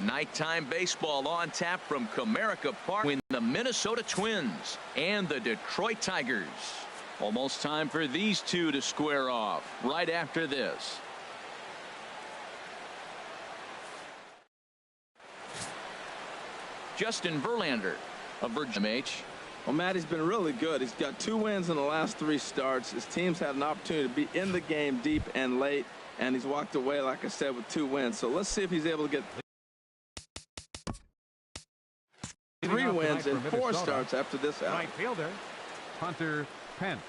Nighttime baseball on tap from Comerica Park with the Minnesota Twins and the Detroit Tigers. Almost time for these two to square off right after this. Justin Verlander of Virginia. Well, Matt, he's been really good. He's got 2 wins in the last 3 starts. His team's had an opportunity to be in the game deep and late, and he's walked away, like I said, with 2 wins. So let's see if he's able to get 3 wins in 4 starts after this outing. Right fielder, Hunter Pence.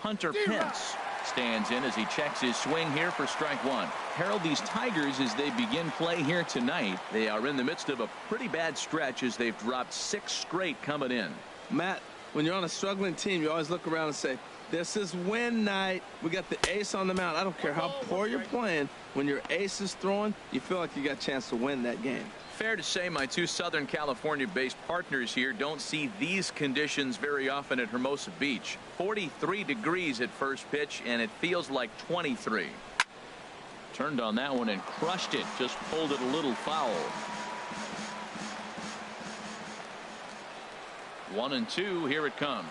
Hunter Pence stands in as he checks his swing here for strike 1. Harold, these Tigers, as they begin play here tonight, they are in the midst of a pretty bad stretch as they've dropped 6 straight coming in. Matt, when you're on a struggling team, you always look around and say, this is win night. We got the ace on the mound. I don't care how poor you're playing. When your ace is throwing, you feel like you got a chance to win that game. Fair to say my 2 Southern California-based partners here don't see these conditions very often at Hermosa Beach. 43 degrees at first pitch, and it feels like 23. Turned on that one and crushed it. Just pulled it a little foul. 1-2. Here it comes.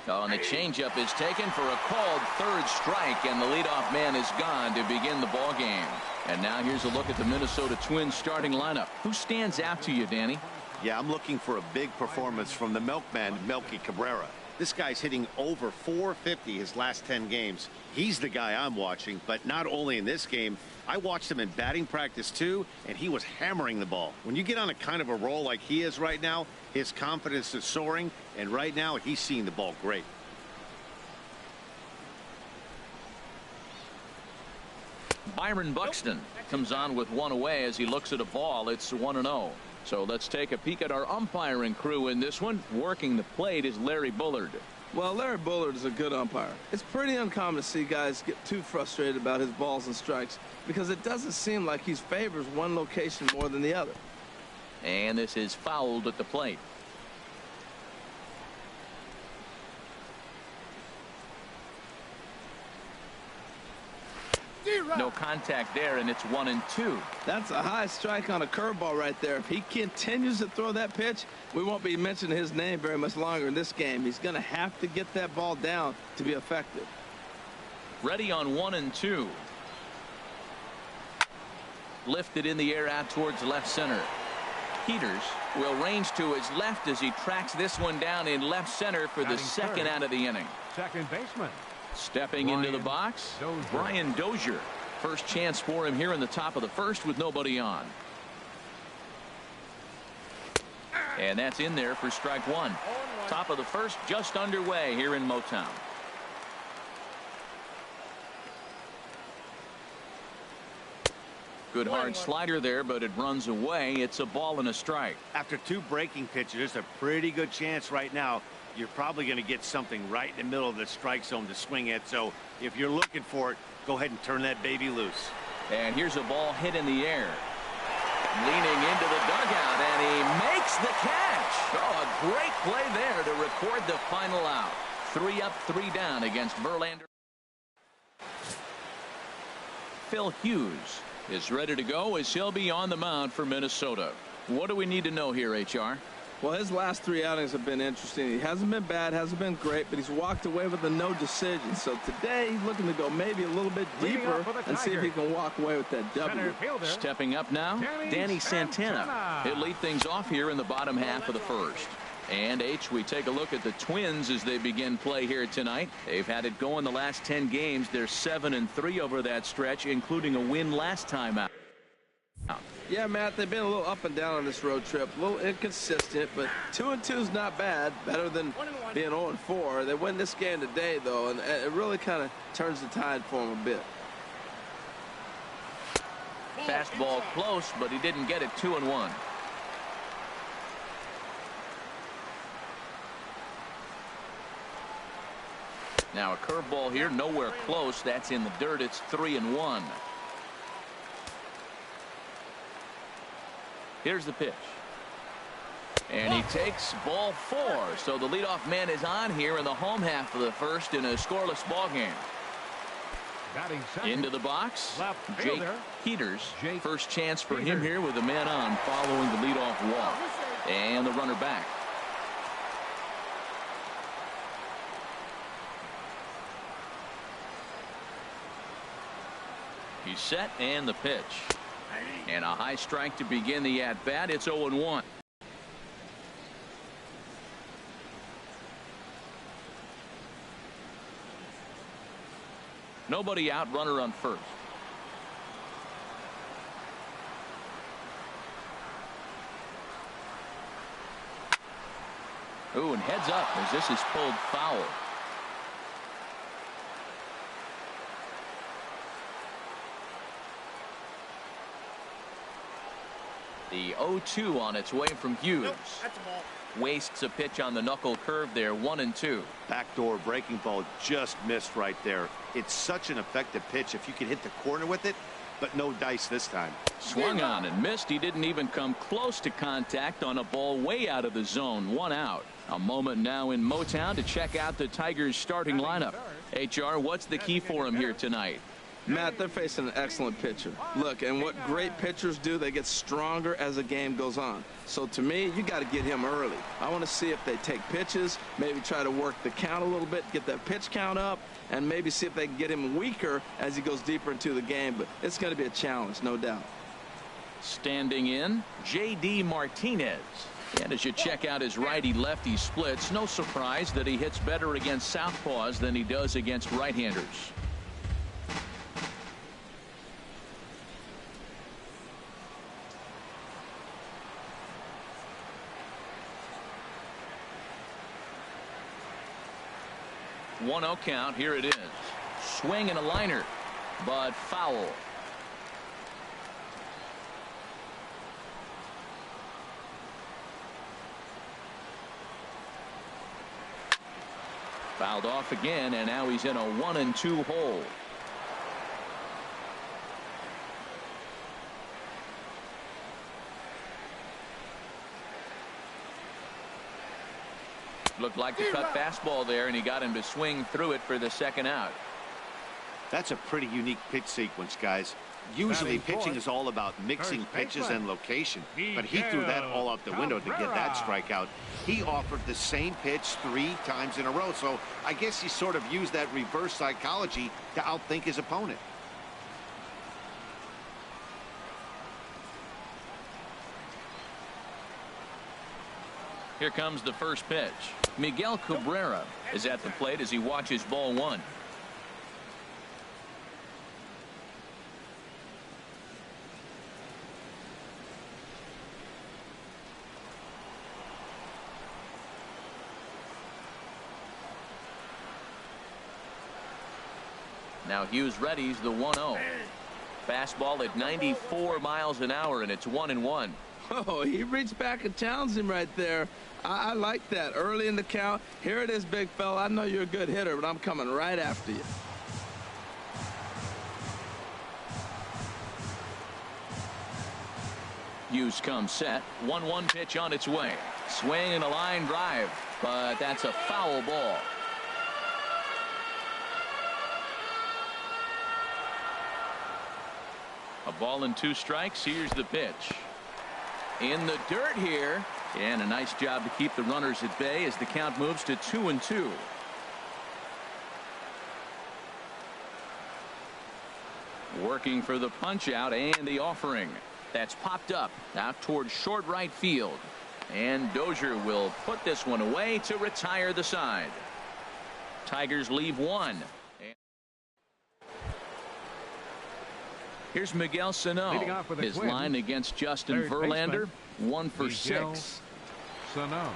Oh, and the changeup is taken for a called 3rd strike, and the leadoff man is gone to begin the ball game. And now here's a look at the Minnesota Twins starting lineup. Who stands out to you, Danny? Yeah, I'm looking for a big performance from the milkman, Melky Cabrera. This guy's hitting over 450 his last 10 games. He's the guy I'm watching, but not only in this game. I watched him in batting practice too, and he was hammering the ball. When you get on a kind of a roll like he is right now, his confidence is soaring, and right now he's seeing the ball great. Byron Buxton comes on with 1 away as he looks at a ball. It's 1-0. So let's take a peek at our umpiring crew in this one. Working the plate is Larry Bullard. Well, Larry Bullard is a good umpire. It's pretty uncommon to see guys get too frustrated about his balls and strikes because it doesn't seem like he favors one location more than the other. And this is fouled at the plate. No contact there, and it's 1-2. That's a high strike on a curveball right there. If he continues to throw that pitch, we won't be mentioning his name very much longer in this game. He's going to have to get that ball down to be effective. Ready on 1-2. Lifted in the air out towards left center. Peters will range to his left as he tracks this one down in left center for the second out of the inning. Second baseman. Stepping into the box, Brian Dozier. First chance for him here in the top of the first with nobody on. And that's in there for strike 1. Top of the first just underway here in Motown. Good hard slider there, but it runs away. It's a ball and a strike. After 2 breaking pitches, there's a pretty good chance right now you're probably going to get something right in the middle of the strike zone to swing at. So if you're looking for it, go ahead and turn that baby loose. And here's a ball hit in the air. Leaning into the dugout, and he makes the catch. Oh, a great play there to record the final out. 3 up, 3 down against Verlander. Phil Hughes is ready to go as he'll be on the mound for Minnesota. What do we need to know here, HR? Well, his last 3 outings have been interesting. He hasn't been bad, hasn't been great, but he's walked away with a no decision. So today he's looking to go maybe a little bit deeper and see if he can walk away with that W. Stepping up now, Danny Santana. He'll lead things off here in the bottom half of the first. And we take a look at the Twins as they begin play here tonight. They've had it going the last 10 games. They're 7-3 over that stretch, including a win last time out. Yeah, Matt, they've been a little up and down on this road trip, a little inconsistent, but 2-2 is not bad, better than being 0-4. They win this game today, though, and it really kind of turns the tide for them a bit. Fastball close, but he didn't get it. 2-1. Now a curveball here, nowhere close. That's in the dirt. It's 3-1. Here's the pitch. And he takes ball 4. So the leadoff man is on here in the home half of the first in a scoreless ball game. Batting second. Into the box, Left Jake fielder. Peters. Jake First chance for him Peters. here with a man on following the leadoff walk. And the runner back. He's set and the pitch. And a high strike to begin the at-bat. It's 0-1. Nobody out, runner on first. Ooh, and heads up as this is pulled foul. The 0-2 on its way from Hughes. Nope, that's a ball. Wastes a pitch on the knuckle curve there. 1-2. Backdoor breaking ball just missed right there. It's such an effective pitch if you can hit the corner with it, but no dice this time. Swung on and missed. He didn't even come close to contact on a ball way out of the zone. 1 out. A moment now in Motown to check out the Tigers starting lineup. HR, what's the key for him here tonight? Matt, they're facing an excellent pitcher. Look, and what great pitchers do, they get stronger as the game goes on. So to me, you got to get him early. I want to see if they take pitches, maybe try to work the count a little bit, get that pitch count up, and maybe see if they can get him weaker as he goes deeper into the game. But it's going to be a challenge, no doubt. Standing in, J.D. Martinez. And as you check out his righty-lefty splits, no surprise that he hits better against southpaws than he does against right-handers. One 0 count. Here it is. Swing and a liner, but foul. Fouled off again, and now he's in a 1-2 hole. Looked like the cut fastball there, and he got him to swing through it for the second out. That's a pretty unique pitch sequence, guys. Usually pitching is all about mixing pitches and location, but he threw that all out the window to get that strikeout. He offered the same pitch 3 times in a row, so I guess he sort of used that reverse psychology to outthink his opponent. Here comes the first pitch. Miguel Cabrera is at the plate as he watches ball 1. Now Hughes readies the 1-0. Fastball at 94 miles an hour, and it's 1-1. Oh, he reached back and challenged him right there. I like that. Early in the count. Here it is, big fella. I know you're a good hitter, but I'm coming right after you. Hughes comes set. 1-1 pitch on its way. Swing and a line drive, but that's a foul ball. A ball and 2 strikes. Here's the pitch. In the dirt here, and a nice job to keep the runners at bay as the count moves to 2-2. Working for the punch out and the offering. That's popped up out towards short right field, and Dozier will put this one away to retire the side. Tigers leave 1. Here's Miguel Sano. His line against Justin Verlander, 1 for 6. Sano.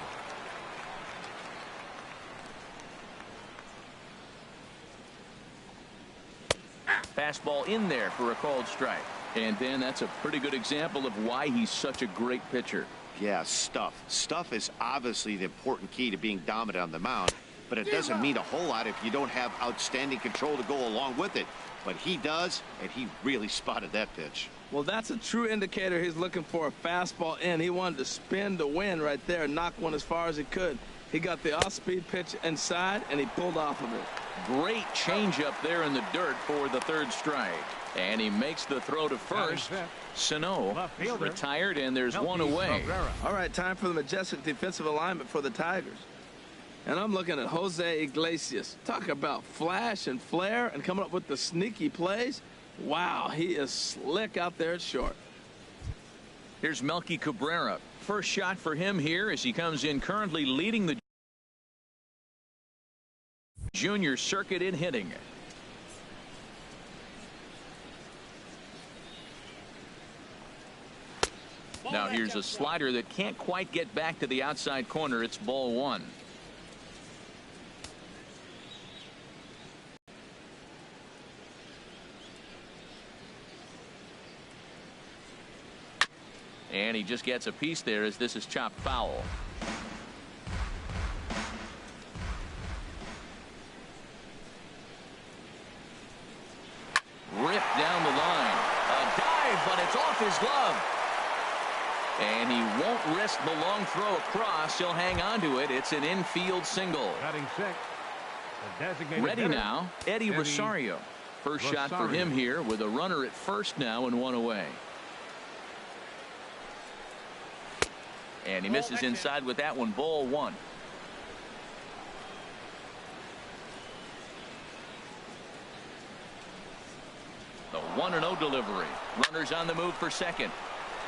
Fastball in there for a called strike. And then that's a pretty good example of why he's such a great pitcher. Yeah, stuff. Stuff is obviously the important key to being dominant on the mound, but it doesn't mean a whole lot if you don't have outstanding control to go along with it. But he does, and he really spotted that pitch. Well, that's a true indicator. He's looking for a fastball in. He wanted to spin to win right there, knock one as far as he could. He got the off-speed pitch inside, and he pulled off of it. Great changeup there in the dirt for the third strike. And he makes the throw to first. Sano retired, and there's one away. All right, time for the majestic defensive alignment for the Tigers. And I'm looking at Jose Iglesias. Talk about flash and flare and coming up with the sneaky plays. Wow, he is slick out there at short. Here's Melky Cabrera. First shot for him here as he comes in currently leading the junior circuit in hitting. Now here's a slider that can't quite get back to the outside corner. It's ball one. And he just gets a piece there as this is chopped foul. Ripped down the line. A dive, but it's off his glove. And he won't risk the long throw across. He'll hang on to it. It's an infield single. Batting sixth, the designated Ready hitter, now, Eddie Rosario. First shot for him here with a runner at first now and one away. And he misses inside with that one. Ball one. The 1-0 delivery. Runners on the move for second.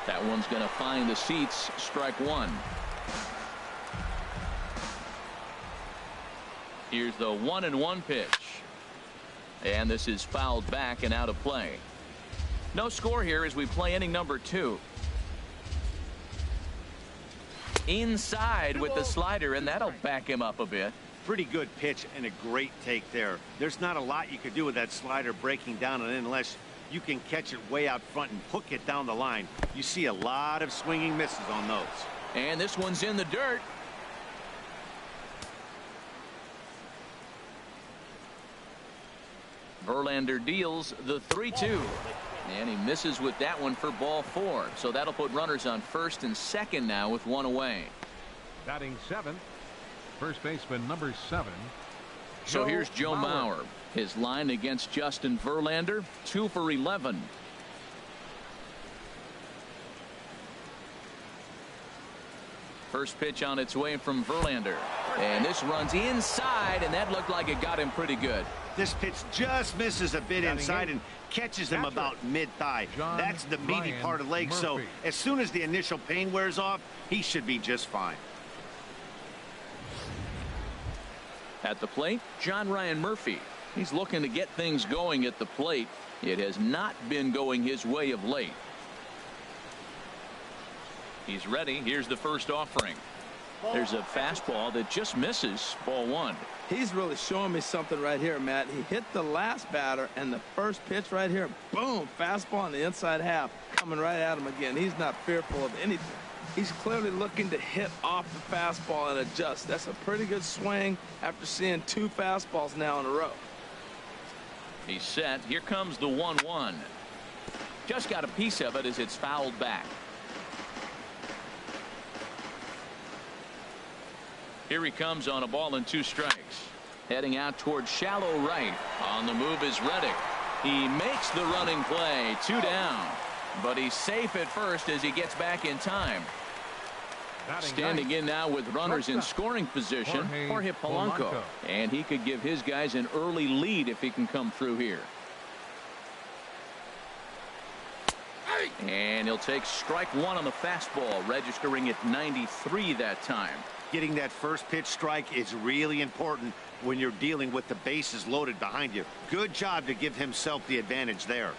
That one's going to find the seats. Strike one. Here's the 1-1 pitch. And this is fouled back and out of play. No score here as we play inning number 2. Inside with the slider, and that'll back him up a bit. Pretty good pitch and a great take there. There's not a lot you could do with that slider breaking down and unless you can catch it way out front and hook it down the line. You see a lot of swinging misses on those. And this one's in the dirt. Verlander deals the 3-2. And he misses with that one for ball 4. So that'll put runners on first and second now with one away. Batting seventh, first baseman number 7. So here's Joe Mauer. His line against Justin Verlander, 2 for 11. First pitch on its way from Verlander. And this runs inside, and that looked like it got him pretty good. This pitch just misses a bit inside and catches him about mid-thigh. That's the meaty part of the leg, so as soon as the initial pain wears off, he should be just fine. At the plate, John Ryan Murphy. He's looking to get things going at the plate. It has not been going his way of late. He's ready. Here's the first offering. There's a fastball that just misses. Ball one. He's really showing me something right here, Matt. He hit the last batter, and the first pitch right here, boom, fastball on the inside half, coming right at him again. He's not fearful of anything. He's clearly looking to hit off the fastball and adjust. That's a pretty good swing after seeing 2 fastballs now in a row. He's set. Here comes the 1-1. Just got a piece of it as it's fouled back. Here he comes on a ball and 2 strikes. Heading out towards shallow right. On the move is Reddick. He makes the running play. 2 down. But he's safe at first as he gets back in time. Standing in now with runners in scoring position, Jorge Polanco. And he could give his guys an early lead if he can come through here. And he'll take strike one on the fastball, registering at 93 that time. Getting that first pitch strike is really important when you're dealing with the bases loaded behind you. Good job to give himself the advantage there.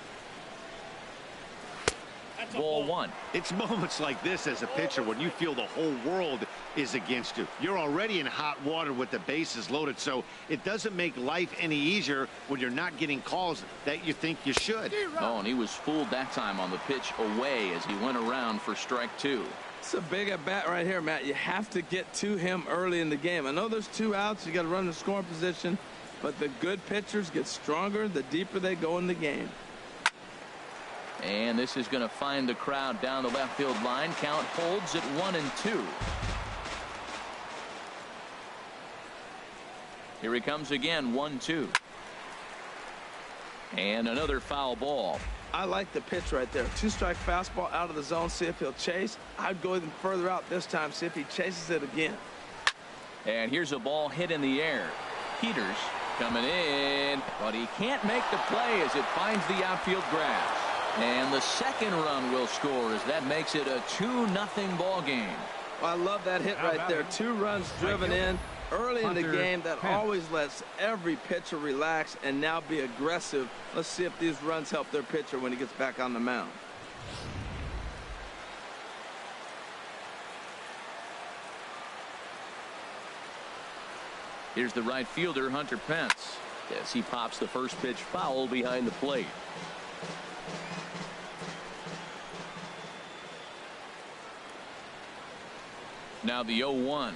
Ball one. It's moments like this as a pitcher when you feel the whole world is against you. You're already in hot water with the bases loaded, so it doesn't make life any easier when you're not getting calls that you think you should. Oh, and he was fooled that time on the pitch away as he went around for strike 2. It's a big at bat right here, Matt. You have to get to him early in the game. I know there's 2 outs. You got to run the scoring position, but the good pitchers get stronger the deeper they go in the game. And this is going to find the crowd down the left field line. Count holds at 1-2. Here he comes again, 1-2. And another foul ball. I like the pitch right there. 2-strike fastball out of the zone. See if he'll chase. I'd go even further out this time. See if he chases it again. And here's a ball hit in the air. Peters coming in, but he can't make the play as it finds the outfield grass. And the second run will score as that makes it a 2-0 ball game. Well, I love that hit right there. 2 runs driven in early in the game. That always lets every pitcher relax and now be aggressive. Let's see if these runs help their pitcher when he gets back on the mound. Here's the right fielder, Hunter Pence, as he pops the first pitch foul behind the plate. Now the 0-1.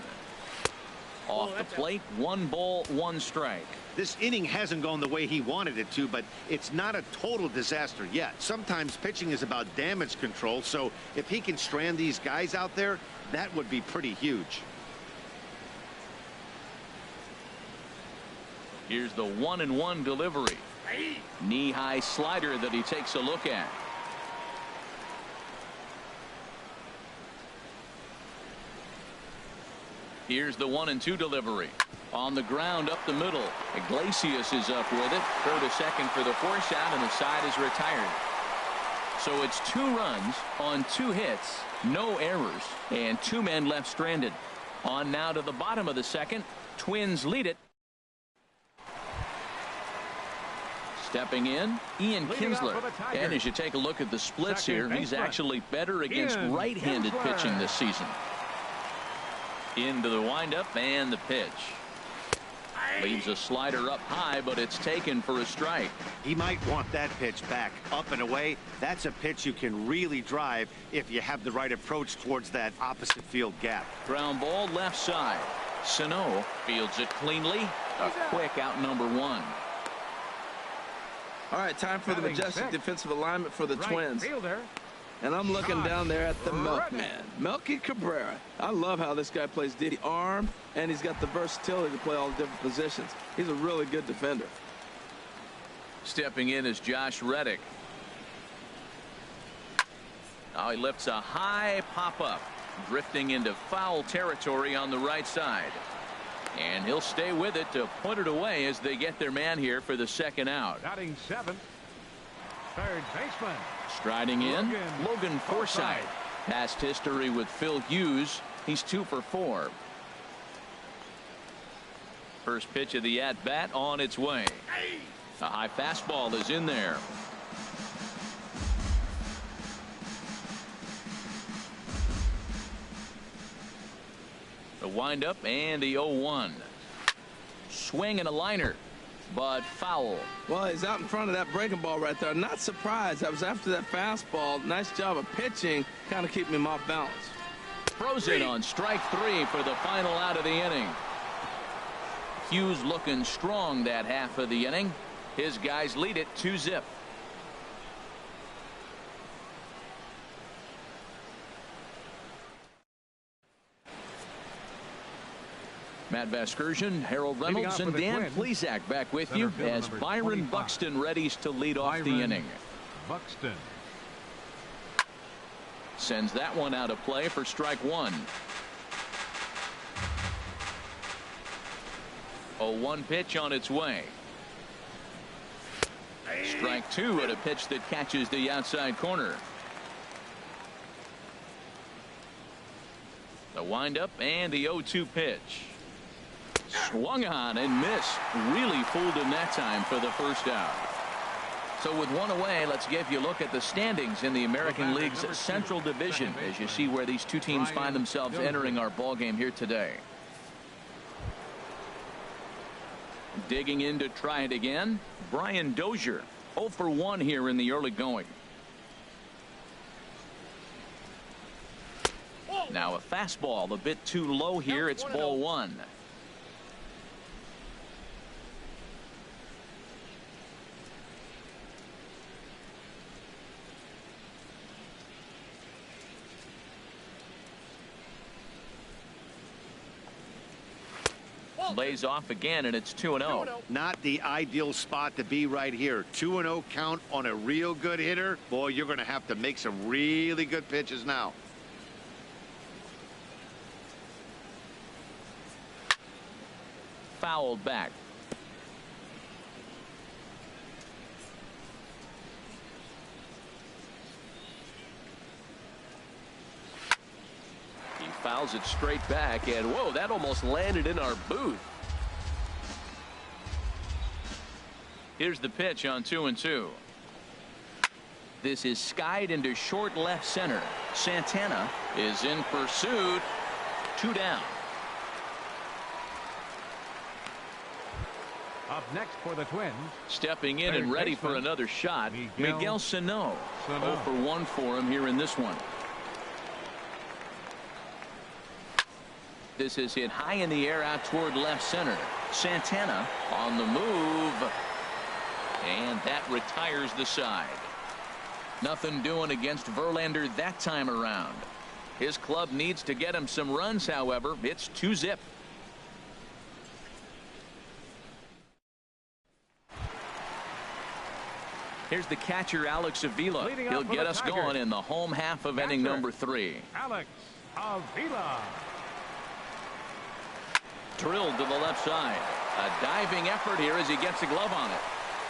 Off the plate, 1 ball, 1 strike. This inning hasn't gone the way he wanted it to, but it's not a total disaster yet. Sometimes pitching is about damage control, so if he can strand these guys out there, that would be pretty huge. Here's the 1-1 delivery. Knee-high slider that he takes a look at. Here's the 1-2 delivery. On the ground up the middle. Iglesias is up with it. Throw to second for the force out, and the side is retired. So it's 2 runs on 2 hits, no errors, and 2 men left stranded. On now to the bottom of the second. Twins lead it. Stepping in, Ian Kinsler. And as you take a look at the splits here, he's actually better against right-handed pitching this season. Into the windup and the pitch. Leaves a slider up high, but it's taken for a strike. He might want that pitch back up and away. That's a pitch you can really drive if you have the right approach towards that opposite field gap. Ground ball left side. Sano fields it cleanly. A quick out number 1. All right, time for the majestic defensive alignment for the Twins. And I'm looking down there at the milkman, Melky Cabrera. I love how this guy plays the arm, and he's got the versatility to play all the different positions. He's a really good defender. Stepping in is Josh Reddick. Now he lifts a high pop-up, drifting into foul territory on the right side. And he'll stay with it to put it away as they get their man here for the second out. Batting 7th, third baseman. Striding in, Logan Forsythe. Past history with Phil Hughes. He's 2 for 4. First pitch of the at-bat on its way. A high fastball is in there. The windup and the 0-1. Swing and a liner, but foul. Well, he's out in front of that breaking ball right there. Not surprised. I was after that fastball. Nice job of pitching, kind of keeping him off balance. Throws it on strike 3 for the final out of the inning. Hughes looking strong that half of the inning. His guys lead it 2-0. Matt Vasgersian, Harold Reynolds, and Dan Plesac back with you as Byron Buxton readies to lead off the inning. Buxton sends that one out of play for strike 1. 0-1 pitch on its way. Strike 2 at a pitch that catches the outside corner. The windup and the 0-2 pitch. Swung on and missed. Really fooled him that time for the first out. So with one away, let's give you a look at the standings in the American League's Central Division as you see where these two teams find themselves entering our ball game here today. Digging in to try it again, Brian Dozier, 0 for 1 here in the early going. Now a fastball a bit too low here. It's ball 1. lays off again, and it's 2-0. Not the ideal spot to be right here. 2-0 count on a real good hitter. Boy, you're going to have to make some really good pitches now. Fouled back. He fouls it straight back, and whoa, that almost landed in our booth. Here's the pitch on 2-2. This is skied into short left center. Santana is in pursuit. 2 down. Up next for the Twins. Stepping in and ready for another shot, Miguel Sano. 0 for 1 for him here in this one. This is hit high in the air out toward left center. Santana on the move. And that retires the side. Nothing doing against Verlander that time around. His club needs to get him some runs, however. It's 2-0. Here's the catcher, Alex Avila. He'll get us going in the home half of inning number 3. Alex Avila. Drilled to the left side. A diving effort here as he gets a glove on it.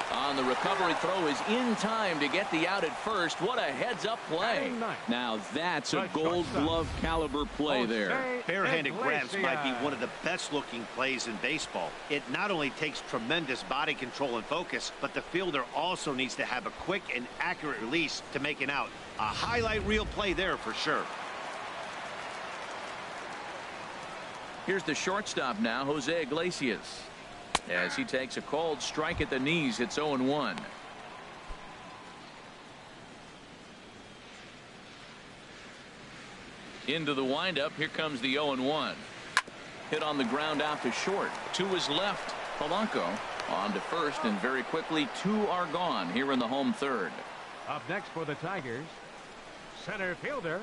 On the recovery throw is in time to get the out at first. What a heads-up play. Now that's a gold glove caliber play there. Barehanded grabs might be one of the best looking plays in baseball. It not only takes tremendous body control and focus, but the fielder also needs to have a quick and accurate release to make an out. A highlight reel play there for sure. Here's the shortstop now, Jose Iglesias. As he takes a cold strike at the knees, it's 0-1. Into the windup, here comes the 0-1. Hit on the ground out to short. 2 is left. Polanco on to first, and very quickly 2 are gone here in the home third. Up next for the Tigers, center fielder.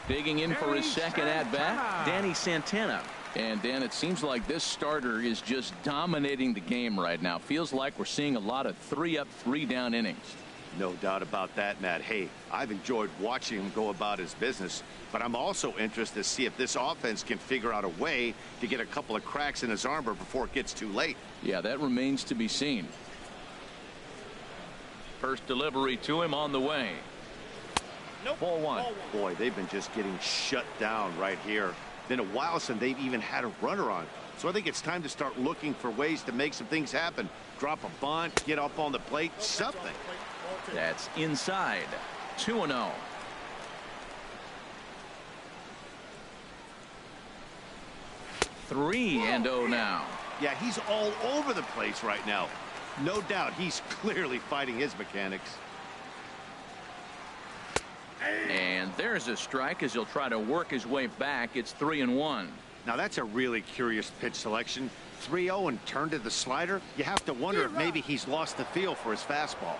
Digging in for his second at-bat, Danny Santana. And Dan, it seems like this starter is just dominating the game right now. Feels like we're seeing a lot of 3-up, 3-down innings. No doubt about that, Matt. Hey, I've enjoyed watching him go about his business, but I'm also interested to see if this offense can figure out a way to get a couple of cracks in his armor before it gets too late. Yeah, that remains to be seen. First delivery to him on the way. Ball 1. Boy, they've been just getting shut down right here. Been a while since they've even had a runner on. So I think it's time to start looking for ways to make some things happen. Drop a bunt, get up on the plate, something. That's inside. 2-0. Three and 0 now. Yeah, he's all over the place right now. No doubt he's clearly fighting his mechanics. And there's a strike as he'll try to work his way back. It's 3-1. Now that's a really curious pitch selection. 3-0 and turn to the slider. You have to wonder if maybe he's lost the feel for his fastball.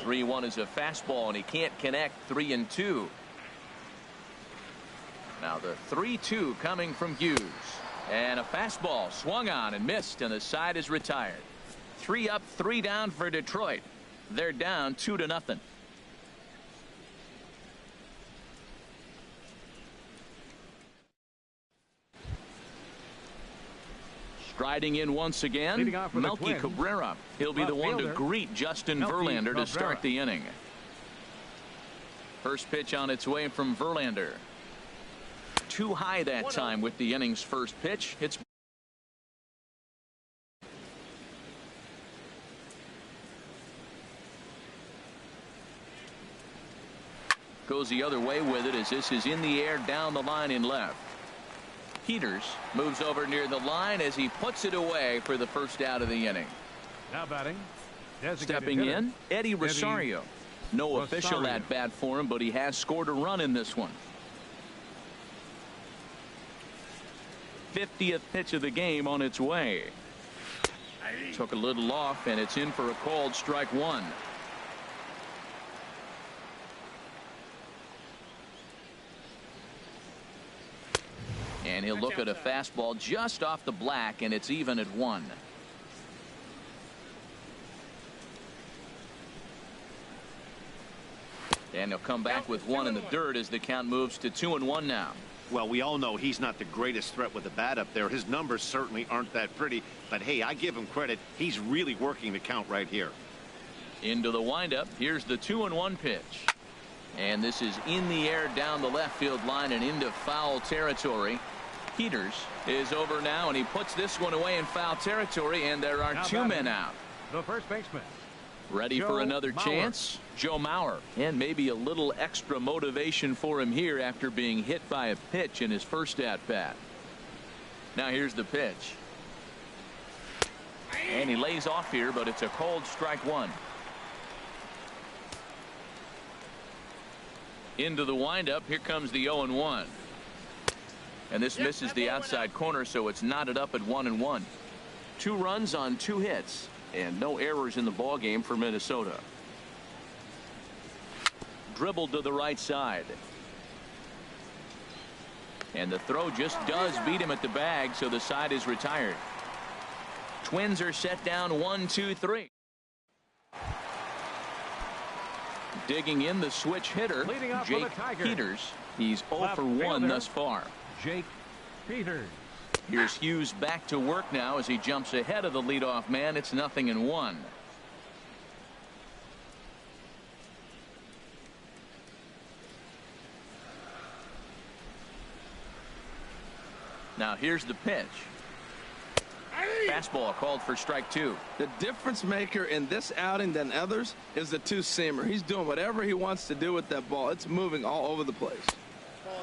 3-1 is a fastball, and he can't connect. 3-2. Now the 3-2 coming from Hughes. And a fastball swung on and missed, and the side is retired. 3 up, 3 down for Detroit. They're down 2-0. Striding in once again, Melky Cabrera. He'll be the one to greet Justin Verlander to start the inning. First pitch on its way from Verlander. Too high that time with the inning's first pitch. It's goes the other way with it as this is in the air down the line in left. Peters moves over near the line as he puts it away for the first out of the inning. Now batting. Stepping in, Eddie Rosario. No official at bat for him, but he has scored a run in this one. 50th pitch of the game on its way. Took a little off, and it's in for a called strike 1. And he'll look at a fastball just off the black, and it's even at 1. And he'll come back with 1 in the dirt as the count moves to 2-1 now. Well, we all know he's not the greatest threat with the bat up there. His numbers certainly aren't that pretty. But, hey, I give him credit. He's really working the count right here. Into the windup. Here's the 2-1 pitch. And this is in the air down the left field line and into foul territory. Peters is over now, and he puts this one away in foul territory, and there are 2 men out. The first baseman. Ready for another chance? Joe Mauer. And maybe a little extra motivation for him here after being hit by a pitch in his first at-bat. Now here's the pitch. And he lays off here, but it's a cold strike 1. Into the windup. Here comes the 0-1. And this misses the outside corner, so it's knotted up at 1-1. 2 runs on 2 hits. And no errors in the ball game for Minnesota. Dribbled to the right side. And the throw just does beat him at the bag, so the side is retired. Twins are set down 1-2-3. Digging in the switch hitter, Jake Peters. He's 0 for 1 thus far. Jake Peters. Here's Hughes back to work now as he jumps ahead of the leadoff man. It's 0-1. Now here's the pitch. Fastball called for strike 2. The difference maker in this outing than others is the 2-seamer. He's doing whatever he wants to do with that ball. It's moving all over the place.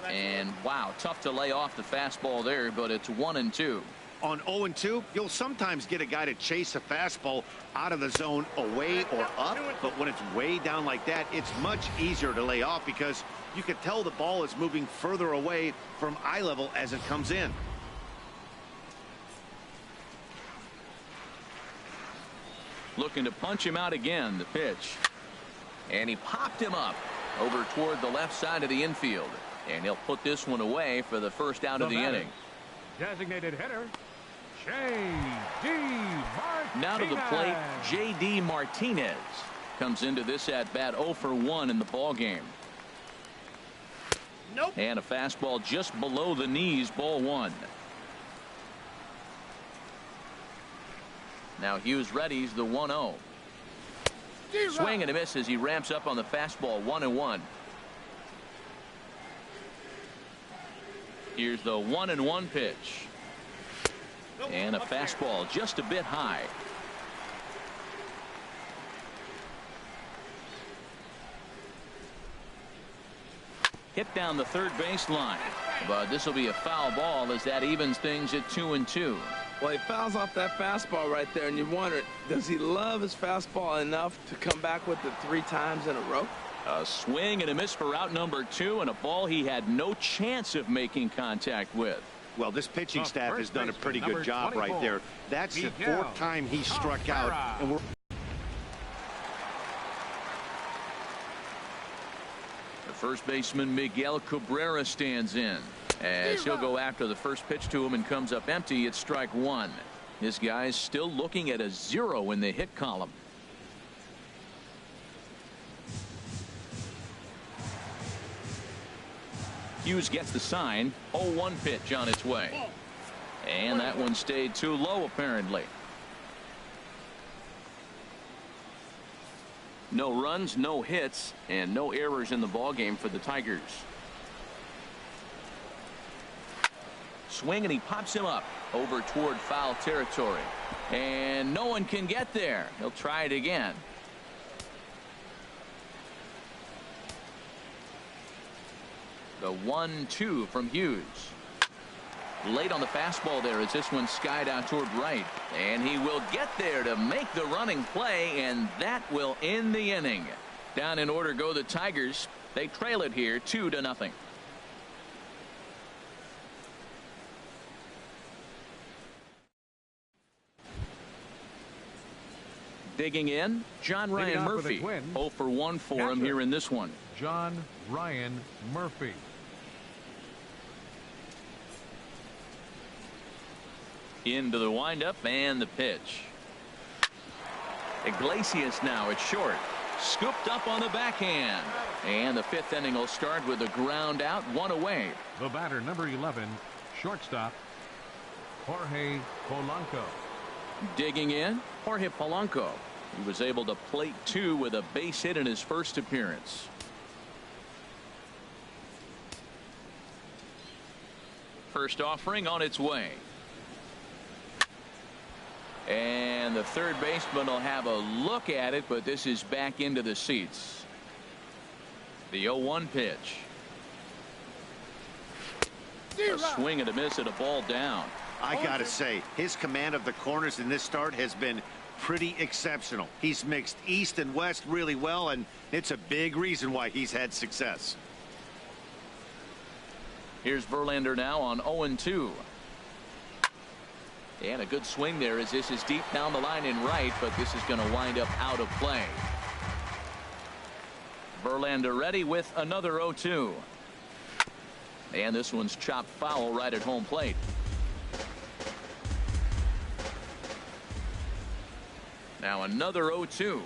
And wow, tough to lay off the fastball there, but it's 1-2. On 0-2, you'll sometimes get a guy to chase a fastball out of the zone away or up, but when it's way down like that, it's much easier to lay off because you can tell the ball is moving further away from eye level as it comes in. Looking to punch him out again. The pitch. And he popped him up over toward the left side of the infield. And he'll put this one away for the first out of the inning. Designated hitter, J.D. Martinez. Now to the plate, J.D. Martinez comes into this at-bat 0 for 1 in the ball game. Nope. And a fastball just below the knees, ball 1. Now Hughes readies the 1-0. Swing and a miss as he ramps up on the fastball. 1-1. Here's the 1-1 pitch. And a fastball just a bit high. Hit down the third base line. But this will be a foul ball as that evens things at 2-2. Well, he fouls off that fastball right there, and you wonder, does he love his fastball enough to come back with it 3 times in a row? A swing and a miss for out number 2, and a ball he had no chance of making contact with. Well, this pitching staff has done a pretty good job right there. That's the 4th time he struck out, and we're the first baseman Miguel Cabrera stands in as he'll go after the first pitch to him and comes up empty. It's strike 1. This guy's still looking at a 0 in the hit column. Hughes gets the sign. 0-1 pitch on its way. And that one stayed too low apparently. No runs, no hits, and no errors in the ballgame for the Tigers. Swing and he pops him up over toward foul territory. And no one can get there. He'll try it again. The 1-2 from Hughes. Late on the fastball there as this one skied out toward right. And he will get there to make the running play, and that will end the inning. Down in order go the Tigers. They trail it here 2-0. Digging in, John Ryan Murphy. 0 for 1 for him here in this one. John Ryan Murphy. Into the windup and the pitch. Iglesias now at short. Scooped up on the backhand. And the fifth inning will start with a ground out, one away. The batter, number 11, shortstop, Jorge Polanco. Digging in, Jorge Polanco. He was able to plate 2 with a base hit in his first appearance. First offering on its way. And the third baseman will have a look at it, but this is back into the seats. The 0-1 pitch. A swing and a miss at a ball down. I gotta say, his command of the corners in this start has been pretty exceptional. He's mixed east and west really well, and it's a big reason why he's had success. Here's Verlander now on 0-2. And a good swing there as this is deep down the line in right, but this is going to wind up out of play. Verlander ready with another 0-2. And this one's chopped foul right at home plate. Now another 0-2.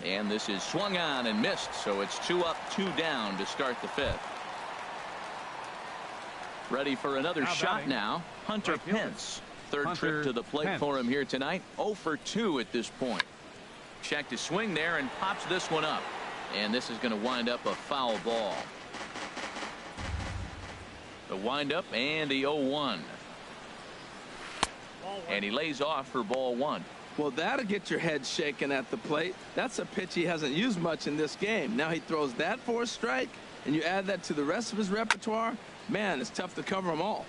And this is swung on and missed, so it's 2 up, 2 down to start the fifth. Ready for another shot now. Hunter Pence. Third trip to the plate for him here tonight. 0 for 2 at this point. Checked his swing there and pops this one up. And this is going to wind up a foul ball. The windup and the 0-1. And he lays off for ball 1. Well, that'll get your head shaken at the plate. That's a pitch he hasn't used much in this game. Now he throws that for a strike, and you add that to the rest of his repertoire. Man, it's tough to cover them all.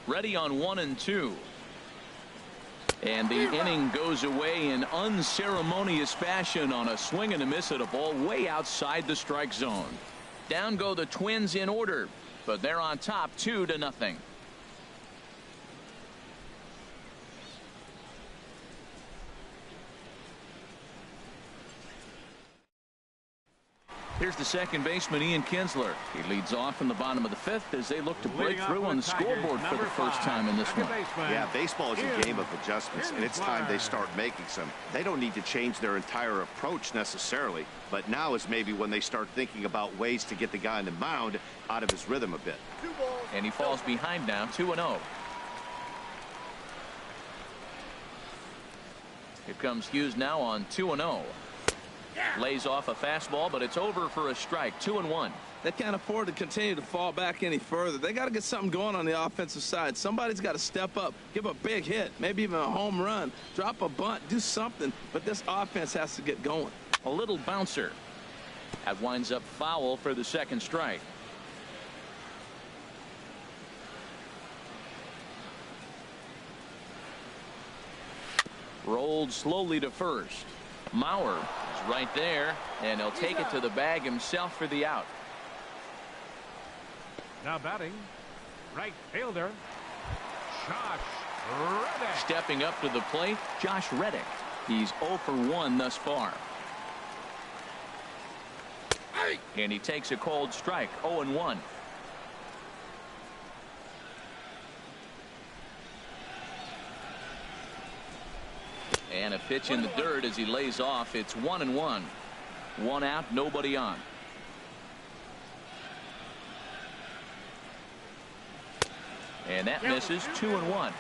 Ready on 1-2. And the inning goes away in unceremonious fashion on a swing and a miss at a ball way outside the strike zone. Down go the Twins in order, but they're on top 2-0. Here's the second baseman, Ian Kinsler. He leads off in the bottom of the fifth as they look to break through on the scoreboard for the first time in this one. Yeah, baseball is a game of adjustments, and it's time they start making some. They don't need to change their entire approach necessarily, but now is maybe when they start thinking about ways to get the guy on the mound out of his rhythm a bit. And he falls behind now, 2-0. Here comes Hughes now on 2-0. Lays off a fastball, but it's over for a strike. 2-1. They can't afford to continue to fall back any further. They got to get something going on the offensive side. Somebody's got to step up, give a big hit, maybe even a home run, drop a bunt, do something. But this offense has to get going. A little bouncer. That winds up foul for the second strike. Rolled slowly to first. Mauer is right there, and he'll take it to the bag himself for the out. Now batting, right fielder, Josh Reddick. Stepping up to the plate, Josh Reddick. He's 0 for 1 thus far. And he takes a cold strike, 0-1. And a pitch in the dirt as he lays off. It's 1-1. 1 out, nobody on. And that misses. 2-1.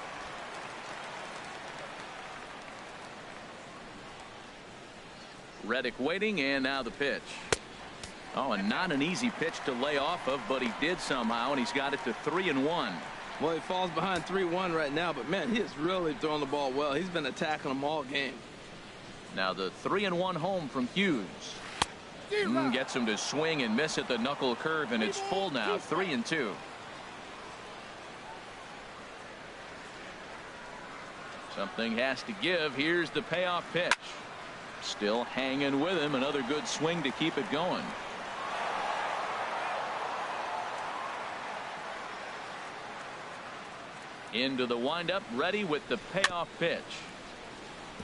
Reddick waiting, and now the pitch. Oh, and not an easy pitch to lay off of, but he did somehow, and he's got it to 3-1. Well, he falls behind 3-1 right now, but man, he is really throwing the ball well. He's been attacking them all game. Now the 3-1 home from Hughes. Gets him to swing and miss at the knuckle curve, and it's full now, 3-2. Something has to give. Here's the payoff pitch. Still hanging with him. Another good swing to keep it going. Into the windup, ready with the payoff pitch.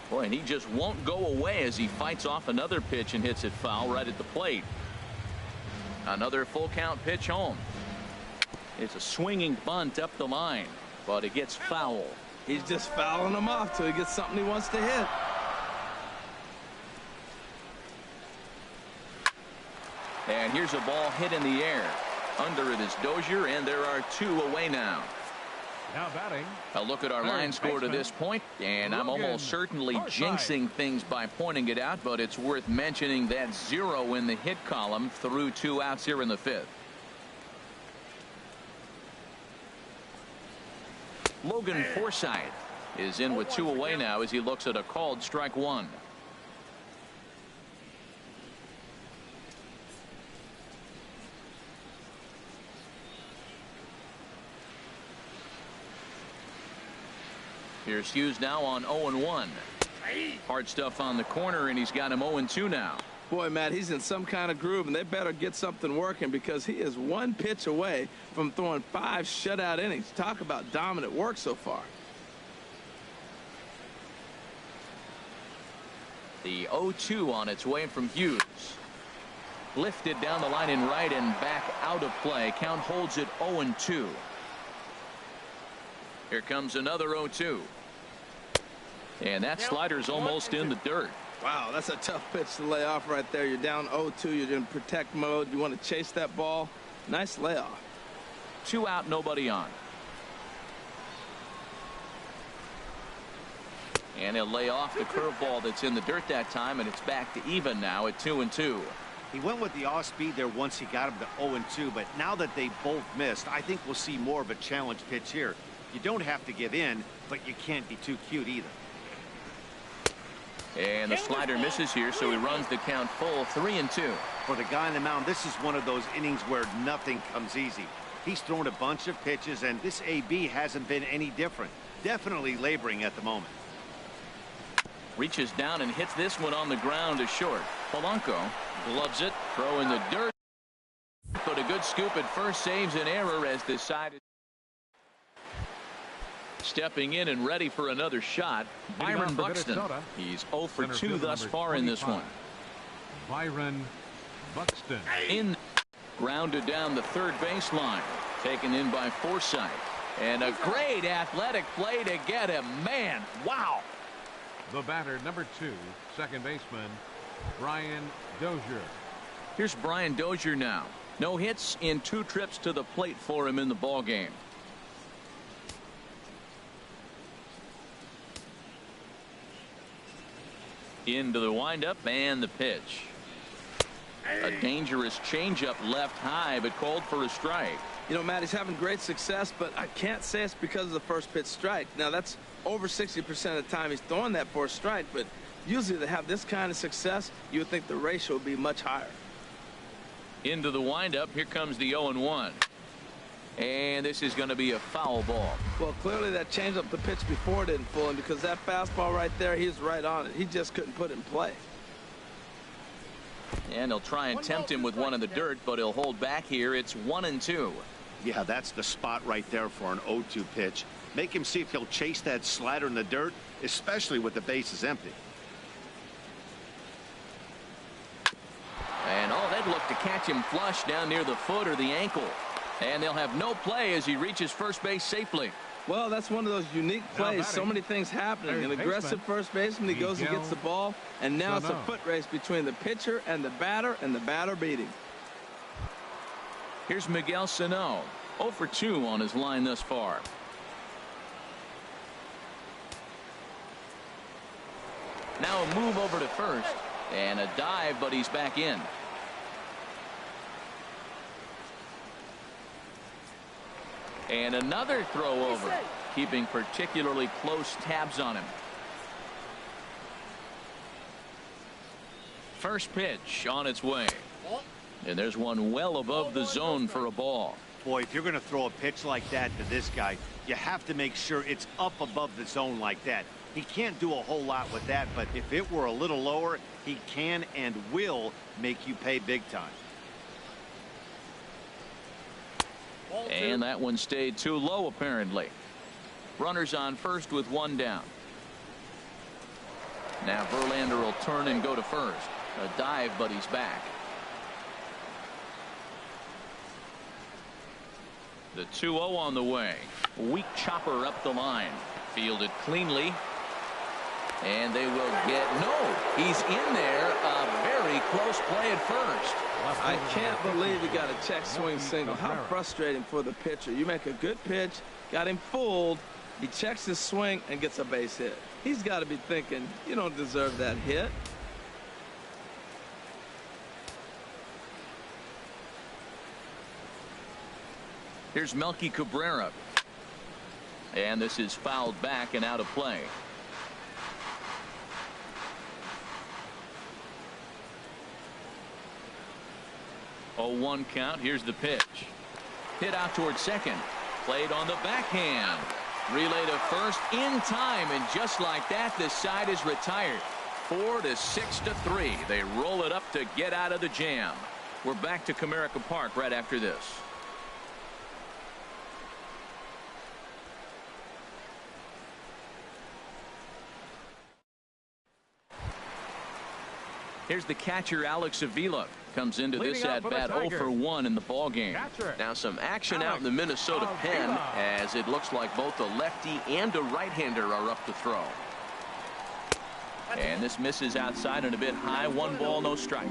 Boy, and he just won't go away as he fights off another pitch and hits it foul right at the plate. Another full count pitch home. It's a swinging bunt up the line, but it gets foul. He's just fouling him off till he gets something he wants to hit. And here's a ball hit in the air. Under it is Dozier, and there are 2 away now. Now batting. A look at our line score to this point, and I'm almost certainly jinxing things by pointing it out, but it's worth mentioning that 0 in the hit column through 2 outs here in the 5th. Logan Forsythe is in with 2 away now as he looks at a called strike 1. Here's Hughes now on 0-1. Hard stuff on the corner, and he's got him 0-2 now. Boy, Matt, he's in some kind of groove, and they better get something working because he is 1 pitch away from throwing 5 shutout innings. Talk about dominant work so far. The 0-2 on its way from Hughes. Lifted down the line in right and back out of play. Count holds it 0-2. Here comes another 0-2. And that slider's almost in the dirt. Wow, that's a tough pitch to lay off right there. You're down 0-2. You're in protect mode. You want to chase that ball. Nice layoff. 2 out, nobody on. And he'll lay off the curveball that's in the dirt that time, and it's back to even now at 2-2. He went with the off speed there once he got him to 0-2, but now that they both missed, I think we'll see more of a challenge pitch here. You don't have to give in, but you can't be too cute either. And the slider misses here, so he runs the count full 3-2. For the guy on the mound, this is one of those innings where nothing comes easy. He's thrown a bunch of pitches, and this AB hasn't been any different. Definitely laboring at the moment. Reaches down and hits this one on the ground to short. Polanco gloves it, throw in the dirt. But a good scoop at first saves an error as decided. Stepping in and ready for another shot, Byron Buxton. He's 0 for 2 thus far in this one. Byron Buxton. In, grounded down the third baseline. Taken in by Forsythe. And a great athletic play to get him. Man, wow. The batter, number 2, second baseman, Brian Dozier. Here's Brian Dozier now. No hits in 2 trips to the plate for him in the ballgame. Into the windup and the pitch. A dangerous changeup left high, but called for a strike. You know, Matt, he's having great success, but I can't say it's because of the first pitch strike. Now, that's over 60% of the time he's throwing that for a strike, but usually to have this kind of success, you would think the ratio would be much higher. Into the windup. Here comes the 0-1. And this is going to be a foul ball. Well, clearly that changeup the pitch before didn't fool him because that fastball right there, he's right on it. He just couldn't put it in play. And they'll try and tempt him with one in the dirt, but he'll hold back here. It's 1-2. Yeah, that's the spot right there for an 0-2 pitch. Make him see if he'll chase that slider in the dirt, especially with the bases empty. And they'd look to catch him flush down near the foot or the ankle. And they'll have no play as he reaches first base safely. Well, that's one of those unique plays. So many things happening. An aggressive first baseman, he goes and gets the ball, and now it's a foot race between the pitcher and the batter beat him. Here's Miguel Sano, 0 for 2 on his line thus far. Now a move over to first, and a dive, but he's back in. And another throw over, keeping particularly close tabs on him. First pitch on its way. And there's one well above the zone for a ball. Boy, if you're going to throw a pitch like that to this guy, you have to make sure it's up above the zone like that. He can't do a whole lot with that, but if it were a little lower, he can and will make you pay big time. And that one stayed too low, apparently. Runners on first with 1 down. Now Verlander will turn and go to first. A dive, but he's back. The 2-0 on the way. Weak chopper up the line. Fielded cleanly. And they will get no. He's in there. A very close play at first. I can't believe he got a check swing single. How frustrating for the pitcher. You make a good pitch, got him fooled. He checks his swing and gets a base hit. He's got to be thinking, you don't deserve that hit. Here's Melky Cabrera. And this is fouled back and out of play. 0-1 count. Here's the pitch. Hit out towards second. Played on the backhand. Relay to first in time, and just like that, this side is retired. 4-6-3. They roll it up to get out of the jam. We're back to Comerica Park right after this. Here's the catcher, Alex Avila. Comes into this at bat 0 for 1 in the ball game. Now some action out in the Minnesota pen, as it looks like both a lefty and a right-hander are up to throw. And this misses outside and a bit high. 1 ball, no strikes.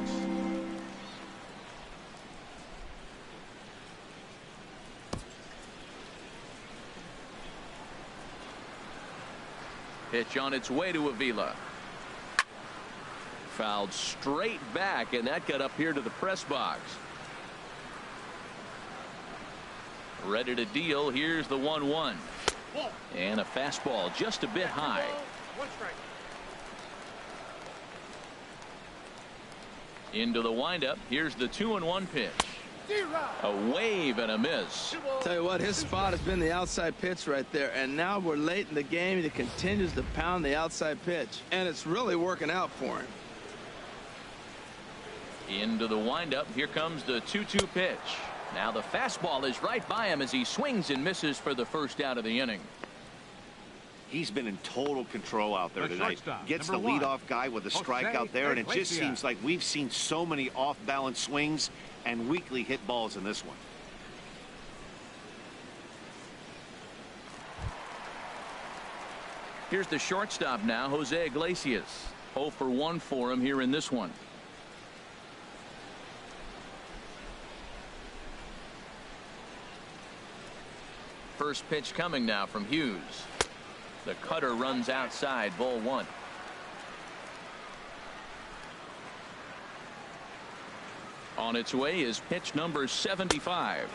Pitch on its way to Avila. Fouled straight back, and that got up here to the press box. Ready to deal. Here's the 1-1. And a fastball just a bit high. Into the windup. Here's the 2-1 pitch. A wave and a miss. Tell you what, his spot has been the outside pitch right there, and now we're late in the game. He continues to pound the outside pitch, and it's really working out for him. Into the windup. Here comes the 2-2 pitch. Now the fastball is right by him as he swings and misses for the first out of the inning. He's been in total control out there tonight. Gets the leadoff guy with a strike out there, and it just seems like we've seen so many off-balance swings and weakly hit balls in this one. Here's the shortstop now, Jose Iglesias. 0 for 1 for him here in this one. First pitch coming now from Hughes. The cutter runs outside, ball 1. On its way is pitch number 75.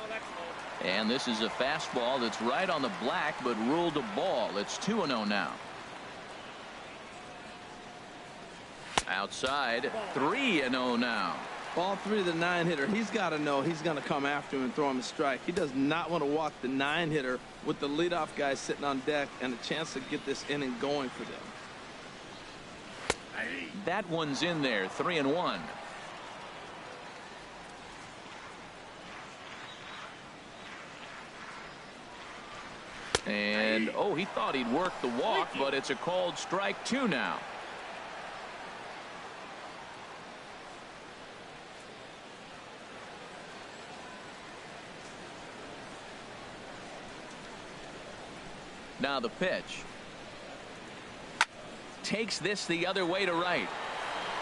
And this is a fastball that's right on the black, but ruled a ball. It's 2-0 now. Outside, 3-0 now. Ball 3 of the 9-hitter. He's got to know he's going to come after him and throw him a strike. He does not want to walk the 9-hitter with the leadoff guy sitting on deck and a chance to get this inning going for them. That one's in there. 3-1. And oh, he thought he'd work the walk, but it's a called strike 2 now. Now the pitch. Takes this the other way to right.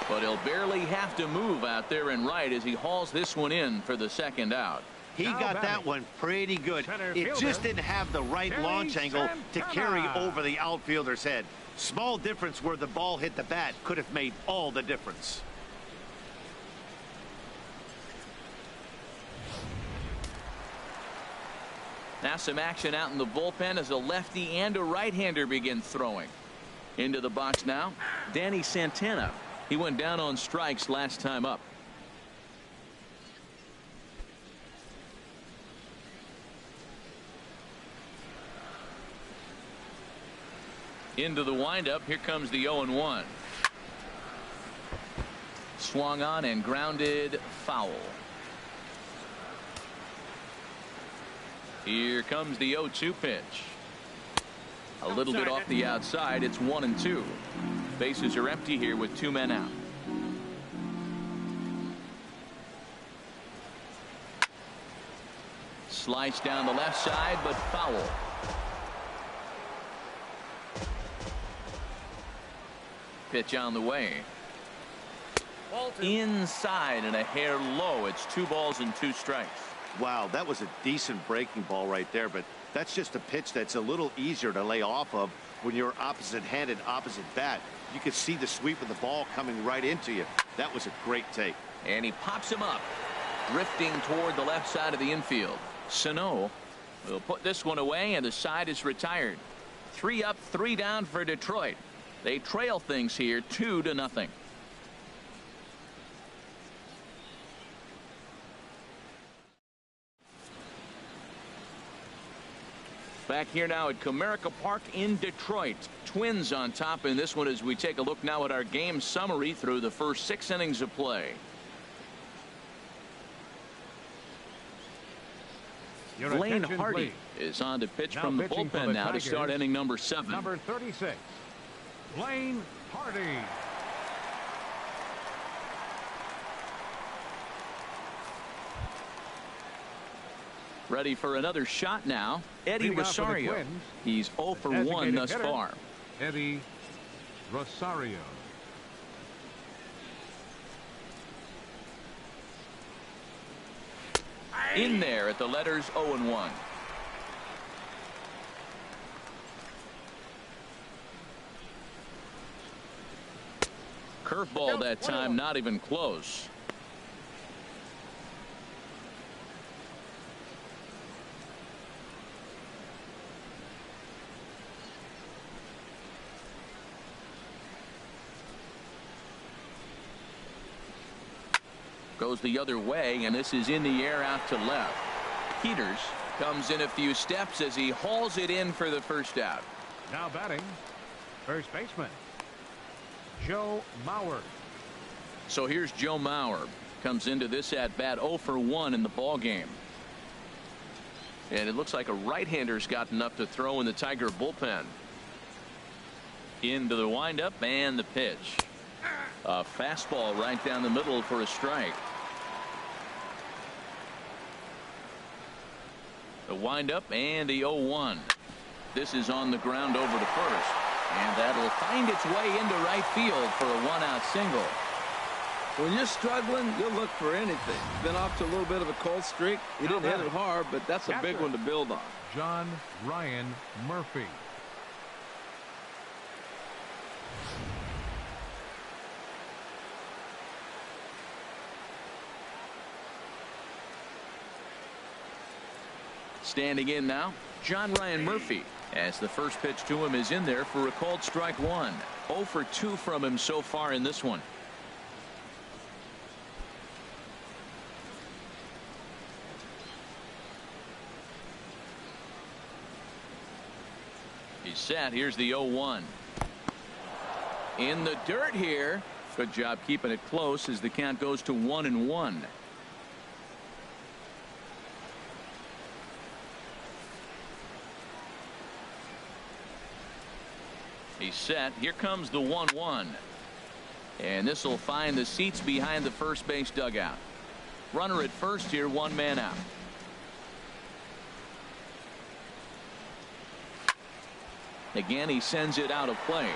But he'll barely have to move out there in right as he hauls this one in for the second out. He got that one pretty good. It just didn't have the right launch angle to carry over the outfielder's head. Small difference where the ball hit the bat could have made all the difference. Now some action out in the bullpen as a lefty and a right-hander begin throwing. Into the box now, Danny Santana. He went down on strikes last time up. Into the windup. Here comes the 0-1. Swung on and grounded foul. Here comes the 0-2 pitch. A little bit off the outside. It's 1-2. Bases are empty here with 2 men out. slice down the left side, but foul. Pitch on the way. Inside and a hair low. It's 2 balls and 2 strikes. Wow, that was a decent breaking ball right there, but that's just a pitch that's a little easier to lay off of when you're opposite-handed, opposite bat. You could see the sweep of the ball coming right into you. That was a great take. And he pops him up, drifting toward the left side of the infield. Sano will put this one away, and the side is retired. 3 up, 3 down for Detroit. They trail things here 2-0. Back here now at Comerica Park in Detroit. Twins on top in this one as we take a look now at our game summary through the first 6 innings of play. Blaine Hardy is on to pitch from the bullpen now to start inning number 7. Number 36, Blaine Hardy. Ready for another shot now. Eddie Rosario. He's 0 for 1 thus far. Eddie Rosario. In there at the letters 0-1. Curveball that time, not even close. Goes the other way, and this is in the air out to left. Peters comes in a few steps as he hauls it in for the first out. Now batting, first baseman Joe Mauer. So here's Joe Mauer. Comes into this at bat 0 for 1 in the ball game. And it looks like a right-hander's gotten up to throw in the Tiger bullpen. Into the windup and the pitch. A fastball right down the middle for a strike. The windup and the 0-1. This is on the ground over to first. And that'll find its way into right field for a 1-out single. When you're struggling, you'll look for anything. Been off to a little bit of a cold streak. He didn't hit it hard, but that's a big one to build on. John Ryan Murphy. Standing in now, John Ryan Murphy, as the first pitch to him is in there for a called strike 1. 0 for 2 from him so far in this one. He's set. Here's the 0-1. In the dirt here. Good job keeping it close as the count goes to 1-1. He's set. Here comes the 1-1. And this will find the seats behind the first base dugout. Runner at first here, 1 man out. Again, he sends it out of play.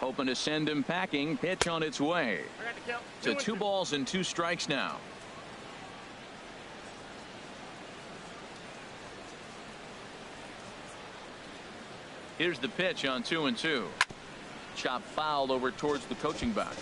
Hoping to send him packing. Pitch on its way. To 2 balls and 2 strikes now. Here's the pitch on 2-2. Chop foul over towards the coaching box.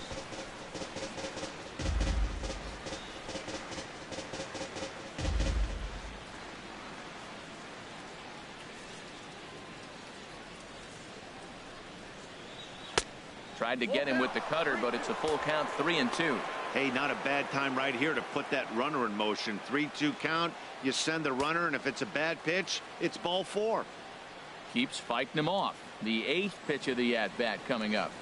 Tried to get him with the cutter, but it's a full count, 3-2. Hey, not a bad time right here to put that runner in motion. 3-2 count. You send the runner, and if it's a bad pitch, it's ball 4. Keeps fighting him off. The 8th pitch of the at-bat coming up.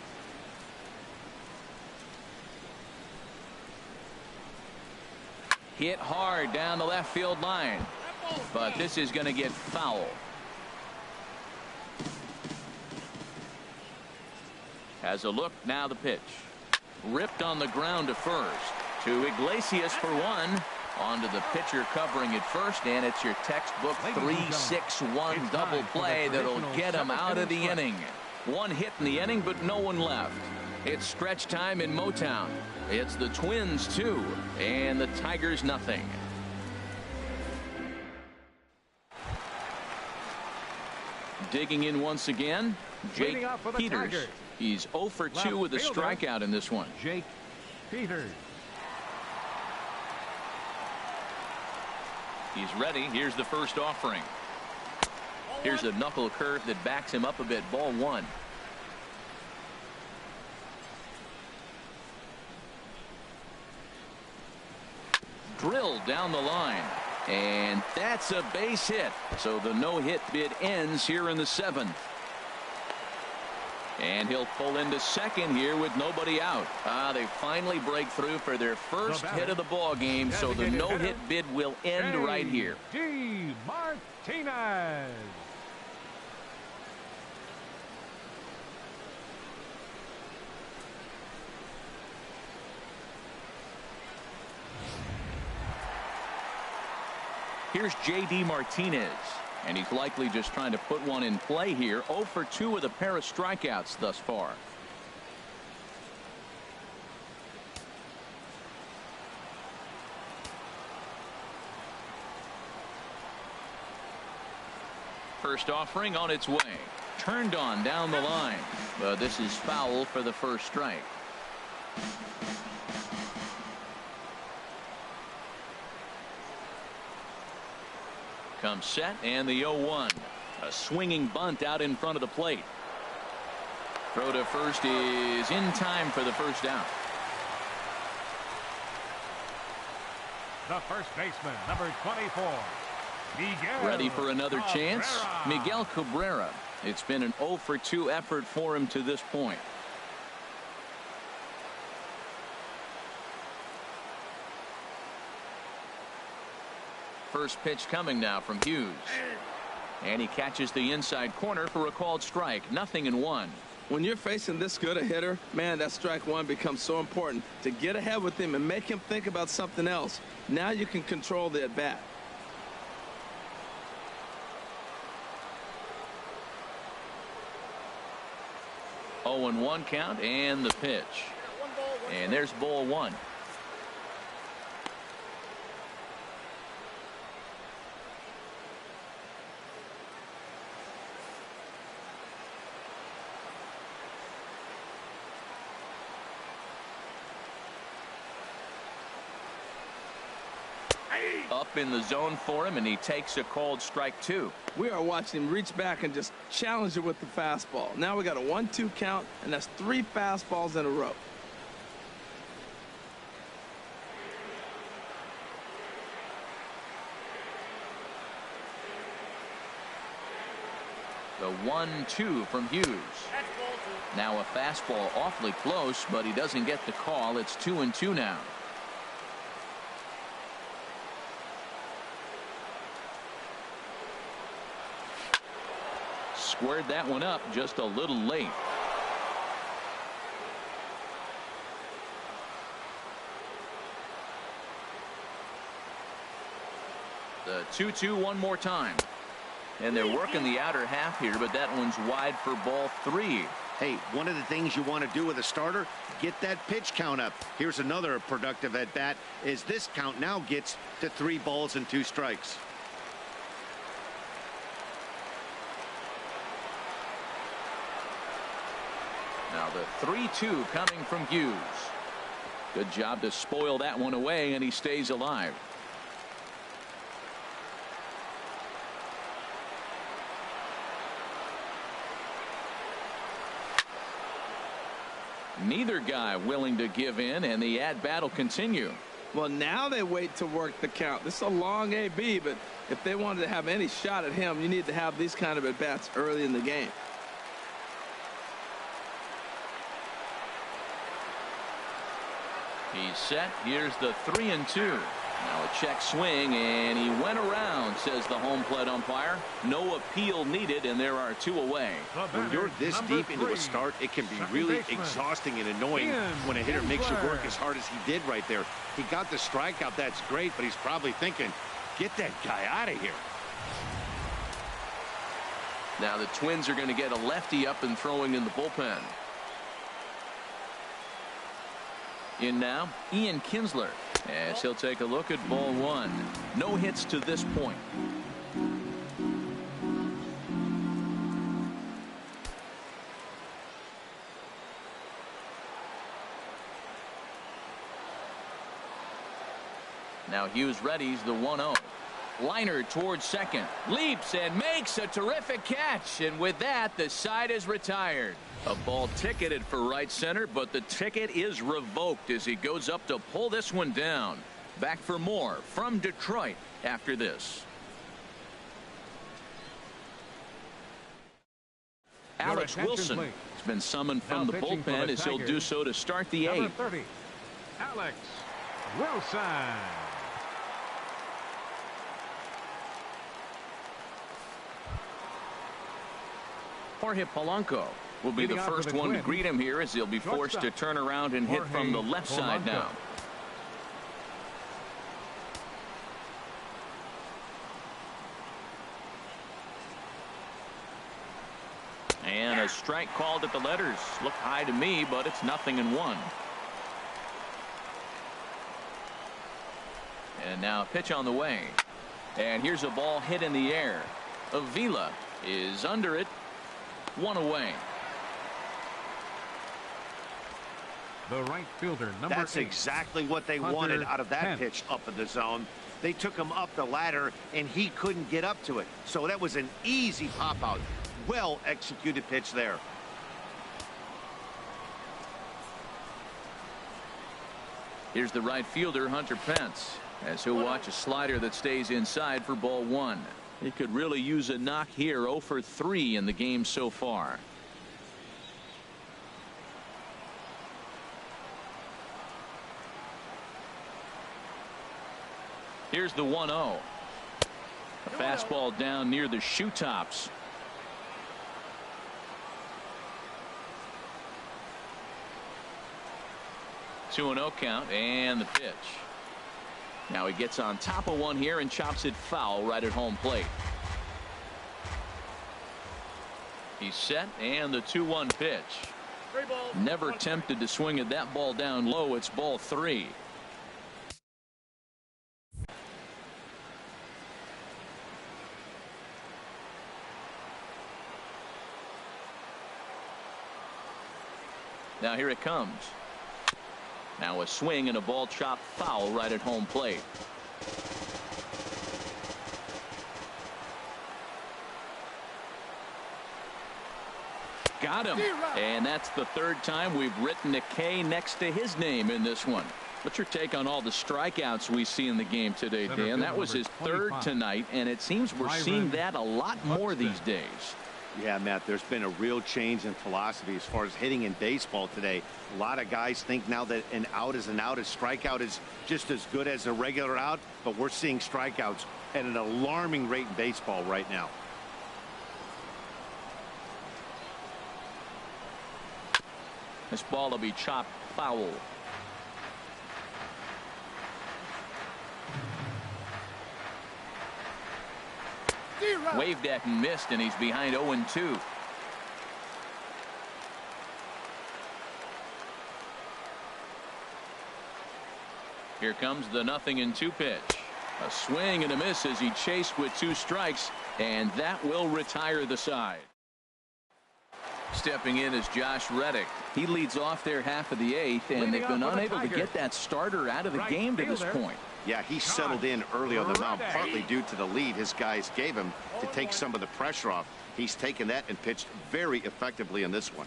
Hit hard down the left field line. But this is going to get foul. Has a look, now the pitch. Ripped on the ground to first. To Iglesias for one. Onto the pitcher covering at first, and it's your textbook 3-6-1 double play that'll get him out of the inning. One hit in the inning, but no one left. It's stretch time in Motown. It's the Twins 2 and the Tigers nothing. Digging in once again, Jake Peters. He's 0 for 2 with a strikeout in this one. Jake Peters. He's ready. Here's the first offering. Here's a knuckle curve that backs him up a bit. Ball one. Drilled down the line. And that's a base hit. So the no-hit bid ends here in the 7th. And he'll pull into second here with nobody out. They finally break through for their first hit of the ball game. So the no-hit bid will end right here. D. Martinez. Here's J.D. Martinez. And he's likely just trying to put one in play here. 0 for 2 with a pair of strikeouts thus far. First offering on its way. Turned on down the line. But this is foul for the first strike. Comes set and the 0-1. A swinging bunt out in front of the plate. Throw to first is in time for the first down. The first baseman, number 24. Miguel Ready for another chance. Cabrera. Miguel Cabrera. It's been an 0 for 2 effort for him to this point. First pitch coming now from Hughes. And he catches the inside corner for a called strike. 0-1. When you're facing this good a hitter, man, that strike one becomes so important to get ahead with him and make him think about something else. Now you can control the at bat. Oh, and 1 count and the pitch. And there's ball one. Up in the zone for him, and he takes a called strike 2. We are watching him reach back and just challenge it with the fastball. Now we got a 1-2 count, and that's 3 fastballs in a row. The 1-2 from Hughes. Now a fastball awfully close, but he doesn't get the call. It's 2-2 now. Squared that one up just a little late. The 2-2 one more time. And they're working the outer half here, but that one's wide for ball 3. Hey, one of the things you want to do with a starter, get that pitch count up. Here's another productive at bat, as this count now gets to 3 balls and 2 strikes. Now the 3-2 coming from Hughes. Good job to spoil that one away, and he stays alive. Neither guy willing to give in, and the at-bat will continue. Well, now they wait to work the count. This is a long AB, but if they wanted to have any shot at him, you need to have these kind of at-bats early in the game. He's set. Here's the 3-2. Now Now a check swing, and he went around, says the home plate umpire. No appeal needed, and there are 2 away. When you're this deep into a start, it can be really exhausting and annoying when a hitter makes you work as hard as he did right there. He got the strikeout. That's great, but he's probably thinking, get that guy out of here. Now the Twins are going to get a lefty up and throwing in the bullpen. In now, Ian Kinsler, as he'll take a look at ball 1. No hits to this point. Now Hughes readies the 1-0. Liner towards second, leaps and makes a terrific catch, and with that the side is retired. A ball ticketed for right center, but the ticket is revoked as he goes up to pull this one down. Back for more from Detroit after this. Alex Wilson has been summoned from the bullpen as he'll do so to start the 8th. 30, Alex Wilson. Jorge Polanco will be the first one to greet him here as he'll be forced to turn around and hit from the left side now. And a strike called at the letters. Looked high to me, but it's 0-1. And now a pitch on the way. And here's a ball hit in the air. Avila is under it. 1 away. The right fielder, number 8. That's exactly what they wanted out of that pitch up in the zone. They took him up the ladder, and he couldn't get up to it. So that was an easy pop out. Well executed pitch there. Here's the right fielder, Hunter Pence, as he'll watch a slider that stays inside for ball 1. He could really use a knock here. 0 for 3 in the game so far. Here's the 1-0. A fastball down near the shoe tops. Two 2-0 count, and the pitch. Now he gets on top of one here and chops it foul right at home plate. He's set, and the 2-1 pitch. Never tempted to swing at that ball down low. It's ball 3. Now here it comes. Now a swing and a ball chopped foul right at home plate. Got him. And that's the 3rd time we've written a K next to his name in this one. What's your take on all the strikeouts we see in the game today, Dan? That was his 3rd tonight, and it seems we're seeing that a lot more these days. Yeah, Matt, there's been a real change in philosophy as far as hitting in baseball today. A lot of guys think now that an out is an out. A strikeout is just as good as a regular out, but we're seeing strikeouts at an alarming rate in baseball right now. This ball will be chopped foul. Waved at and missed, and he's behind 0-2. Here comes the 0-2 pitch. A swing and a miss as he chased with 2 strikes, and that will retire the side. Stepping in is Josh Reddick. He leads off their half of the 8th, and they've been unable to get that starter out of the game to this point. Yeah, he settled in early on the mound, partly due to the lead his guys gave him to take some of the pressure off. He's taken that and pitched very effectively in this one.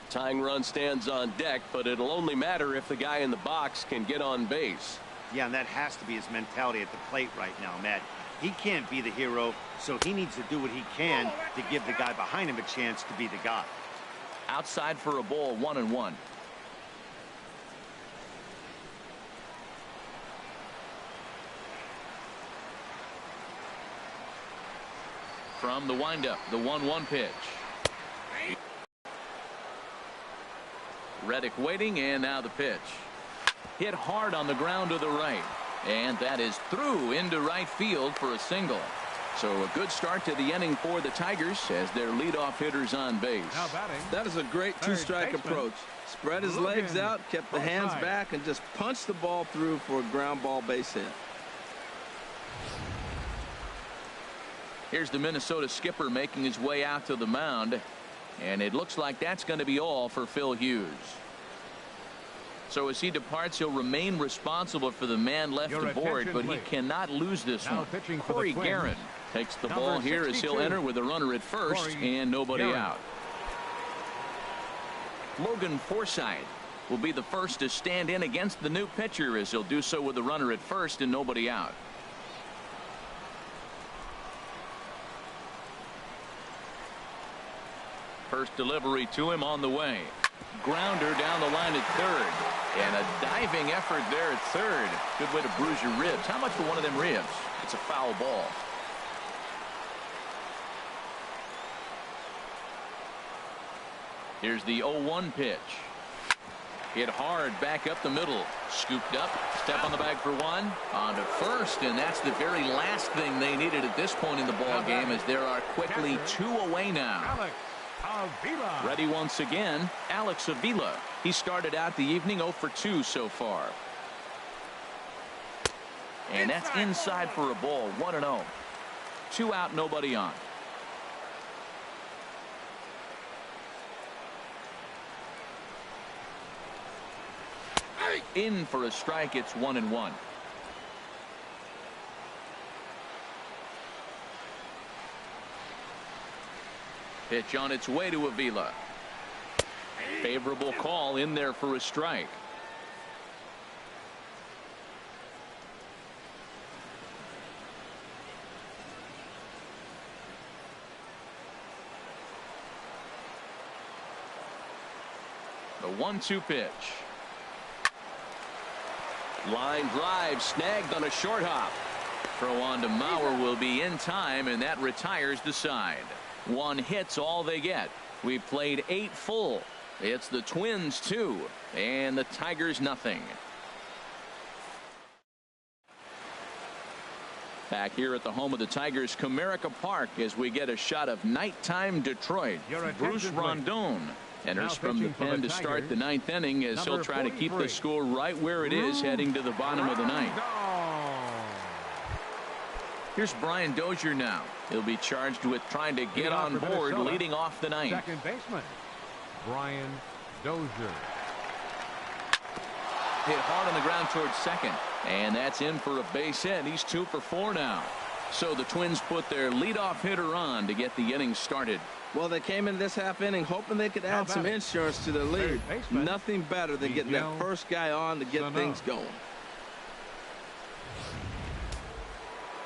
Tying run stands on deck, but it'll only matter if the guy in the box can get on base. Yeah, and that has to be his mentality at the plate right now, Matt. He can't be the hero, so he needs to do what he can to give the guy behind him a chance to be the guy. Outside for a ball, 1-1. From the windup, the 1-1 pitch. Reddick waiting, and now the pitch. Hit hard on the ground to the right. And that is through into right field for a single. So a good start to the inning for the Tigers as their leadoff hitters on base. Now batting. That is a great two-strike approach. Spread his legs out, kept the hands back, and just punched the ball through for a ground ball base hit. Here's the Minnesota skipper making his way out to the mound. And it looks like that's going to be all for Phil Hughes. So as he departs, he'll remain responsible for the man left aboard, but he cannot lose this one. Corey Guerin takes the ball here as he'll enter with a runner at first and nobody out. Logan Forsythe will be the first to stand in against the new pitcher as he'll do so with a runner at first and nobody out. First delivery to him on the way. Grounder down the line at third. And a diving effort there at third. Good way to bruise your ribs. How much for one of them ribs? It's a foul ball. Here's the 0-1 pitch. Hit hard back up the middle. Scooped up. Step on the bag for one. On to first. And that's the very last thing they needed at this point in the ball game, as there are quickly 2 away now. Ready once again, Alex Avila. He started out the evening 0 for 2 so far. And that's inside for a ball, 1-0. 2 out, nobody on. In for a strike, it's 1-1. Pitch on its way to Avila. Favorable call in there for a strike. The 1-2 pitch. Line drive snagged on a short hop. Throw on to Mauer will be in time, and that retires the side. 1 hit's all they get. We've played 8 full. It's the Twins 2 and the Tigers nothing. Back here at the home of the Tigers, Comerica Park, as we get a shot of nighttime Detroit. Bruce Rondon enters from the pen to start the 9th inning as he'll try to keep the score right where it is heading to the bottom of the 9th. Here's Brian Dozier now. He'll be charged with trying to get on board leading off the 9th. Second baseman Brian Dozier. Hit hard on the ground towards second, and that's in for a base hit. He's 2 for 4 now. So the Twins put their leadoff hitter on to get the inning started. Well, they came in this half inning hoping they could add some insurance to their lead. Nothing better than getting that first guy on to get things going.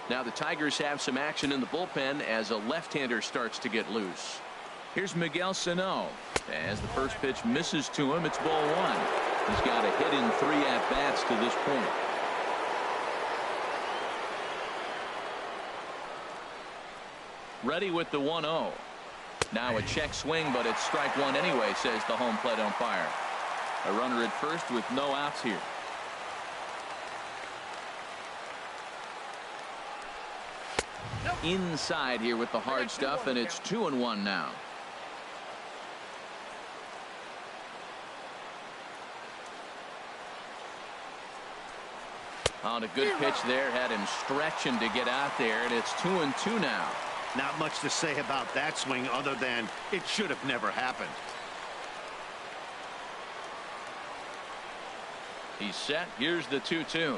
Now the Tigers have some action in the bullpen as a left-hander starts to get loose. Here's Miguel Sano. As the first pitch misses to him, it's ball 1. He's got a hit in 3 at-bats to this point. Ready with the 1-0. Now a check swing, but it's strike 1 anyway, says the home plate umpire. A runner at first with no outs here. Inside here with the hard stuff, and it's 2-1 now. On a good pitch there, had him stretching to get out there, and it's 2-2 now. Not much to say about that swing other than it should have never happened. He's set. Here's the 2-2.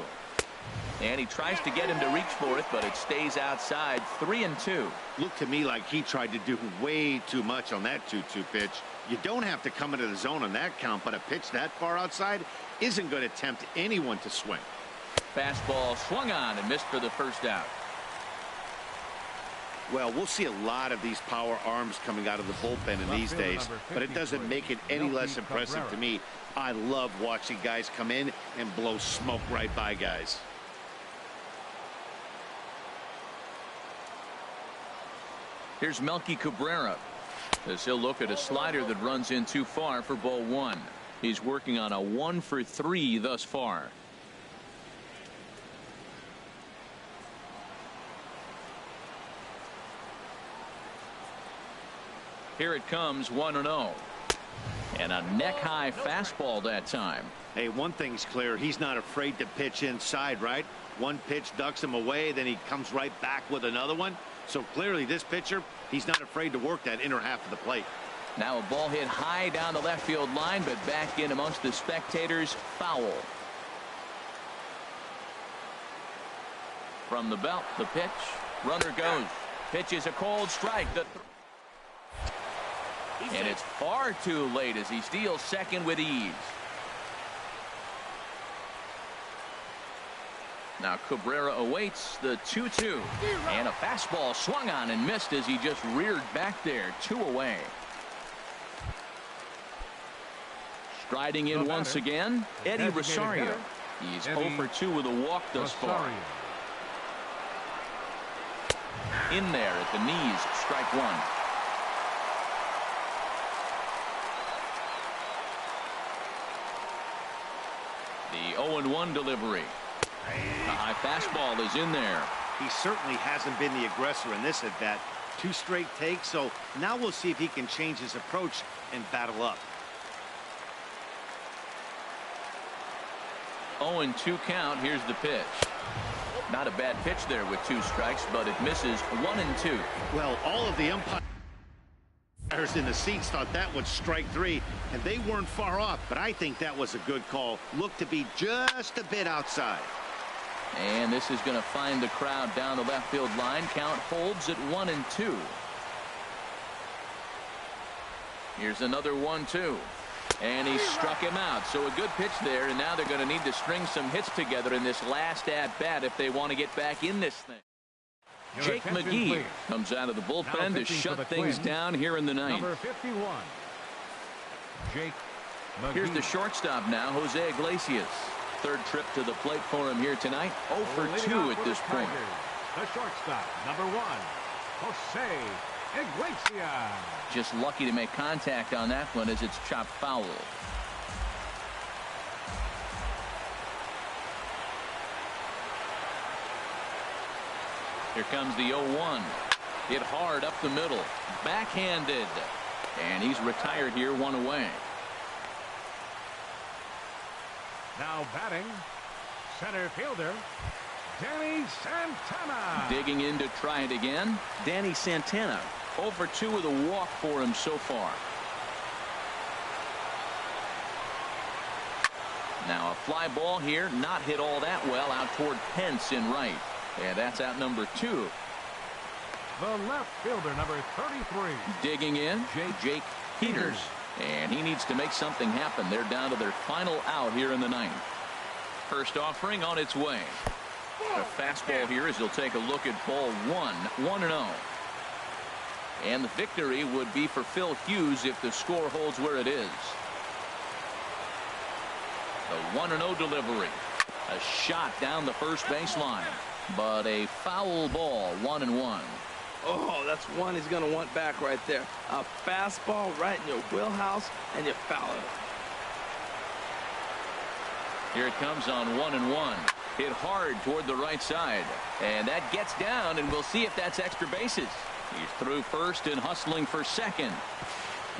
And he tries to get him to reach for it, but it stays outside. 3-2. Looked to me like he tried to do way too much on that 2-2 pitch. You don't have to come into the zone on that count, but a pitch that far outside isn't going to tempt anyone to swing. Fastball swung on and missed for the first out. Well, we'll see a lot of these power arms coming out of the bullpen in these days, but it doesn't make it any less impressive to me. I love watching guys come in and blow smoke right by guys. Here's Melky Cabrera as he'll look at a slider that runs in too far for ball 1. He's working on a 1 for 3 thus far. Here it comes, 1-0. And a neck-high fastball that time. Hey, one thing's clear. He's not afraid to pitch inside, right? One pitch ducks him away, then he comes right back with another one. So clearly this pitcher, he's not afraid to work that inner half of the plate. Now a ball hit high down the left field line, but back in amongst the spectators. Foul. From the belt, the pitch. Runner goes. Pitch is a cold strike. And it's far too late as he steals second with ease. Now Cabrera awaits the 2-2. And a fastball swung on and missed as he just reared back there. 2 away. Striding in once again, Eddie Rosario. He's 0 for 2 with a walk thus far. In there at the knees, strike 1. The 0-1 delivery. The high fastball is in there. He certainly hasn't been the aggressor in this at bat. 2 straight takes, so now we'll see if he can change his approach and battle up. 0-2 count. Here's the pitch. Not a bad pitch there with 2 strikes, but it misses. 1-2. Well, all of the umpires in the seats thought that was strike 3, and they weren't far off, but I think that was a good call. Looked to be just a bit outside. And this is going to find the crowd down the left field line. Count holds at 1-2. Here's another 1-2. And he struck him out. So a good pitch there, and now they're going to need to string some hits together in this last at-bat if they want to get back in this thing. Jake McGee comes out of the bullpen to shut things down here in the ninth. Number 51, Jake McGee. Here's the shortstop now, Jose Iglesias. Third trip to the plate for him here tonight. 0 for 2 at this point. The shortstop, number 1, Jose Iglesias. Just lucky to make contact on that one as it's chopped foul. Here comes the 0-1. Hit hard up the middle. Backhanded. And he's retired here, 1 away. Now batting, center fielder, Danny Santana. Digging in to try it again. Danny Santana. 0 for 2 with a walk for him so far. Now a fly ball here, not hit all that well, out toward Pence in right. And that's out number 2. The left fielder, number 33. Digging in, Jake Peters. And he needs to make something happen. They're down to their final out here in the ninth. First offering on its way. A fastball here as he'll take a look at ball 1. 1-0. And the victory would be for Phil Hughes if the score holds where it is. The 1-0 delivery. A shot down the first baseline. But a foul ball. 1-1. Oh, that's one he's going to want back right there. A fastball right in your wheelhouse, and you foul it. Here it comes on 1-1. Hit hard toward the right side. And that gets down, and we'll see if that's extra bases. He's through first and hustling for second.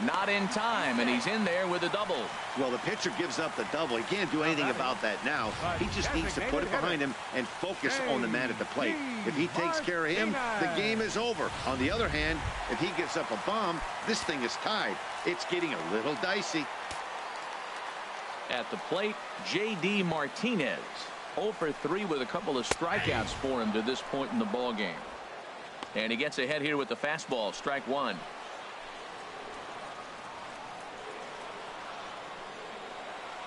Not in time, and he's in there with a double. Well, the pitcher gives up the double. He can't do anything about that now. He just needs to put it behind him and focus on the man at the plate. If he takes care of him, the game is over. On the other hand, if he gives up a bomb, this thing is tied. It's getting a little dicey. At the plate, J.D. Martinez. 0 for 3 with a couple of strikeouts for him to this point in the ball game. And he gets ahead here with the fastball. Strike 1.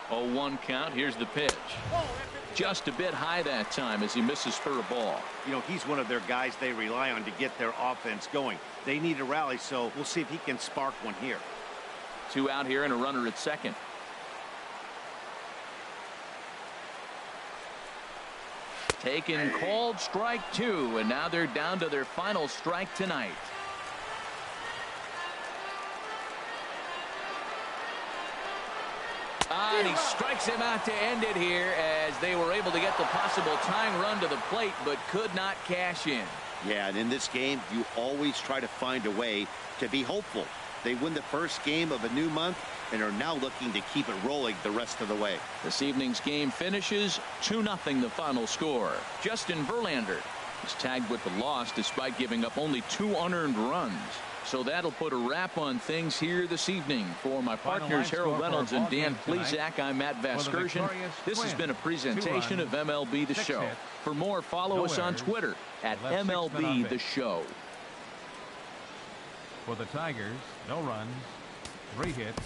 0-1 count. Here's the pitch. Just a bit high that time as he misses for a ball. You know, he's one of their guys they rely on to get their offense going. They need a rally, so we'll see if he can spark one here. 2 out here and a runner at second. Taken, called strike 2, and now they're down to their final strike tonight. and he strikes him out to end it here as they were able to get the possible tying run to the plate but could not cash in. Yeah, and in this game, you always try to find a way to be hopeful. They win the first game of a new month and are now looking to keep it rolling the rest of the way. This evening's game finishes 2-0 the final score. Justin Verlander is tagged with the loss despite giving up only 2 unearned runs. So that'll put a wrap on things here this evening. For my partners Harold Reynolds and Dan Plesac, I'm Matt Vasgersian. This has been a presentation of MLB The Show. For more, follow us on Twitter at MLB The Show. For the Tigers, no runs, 3 hits,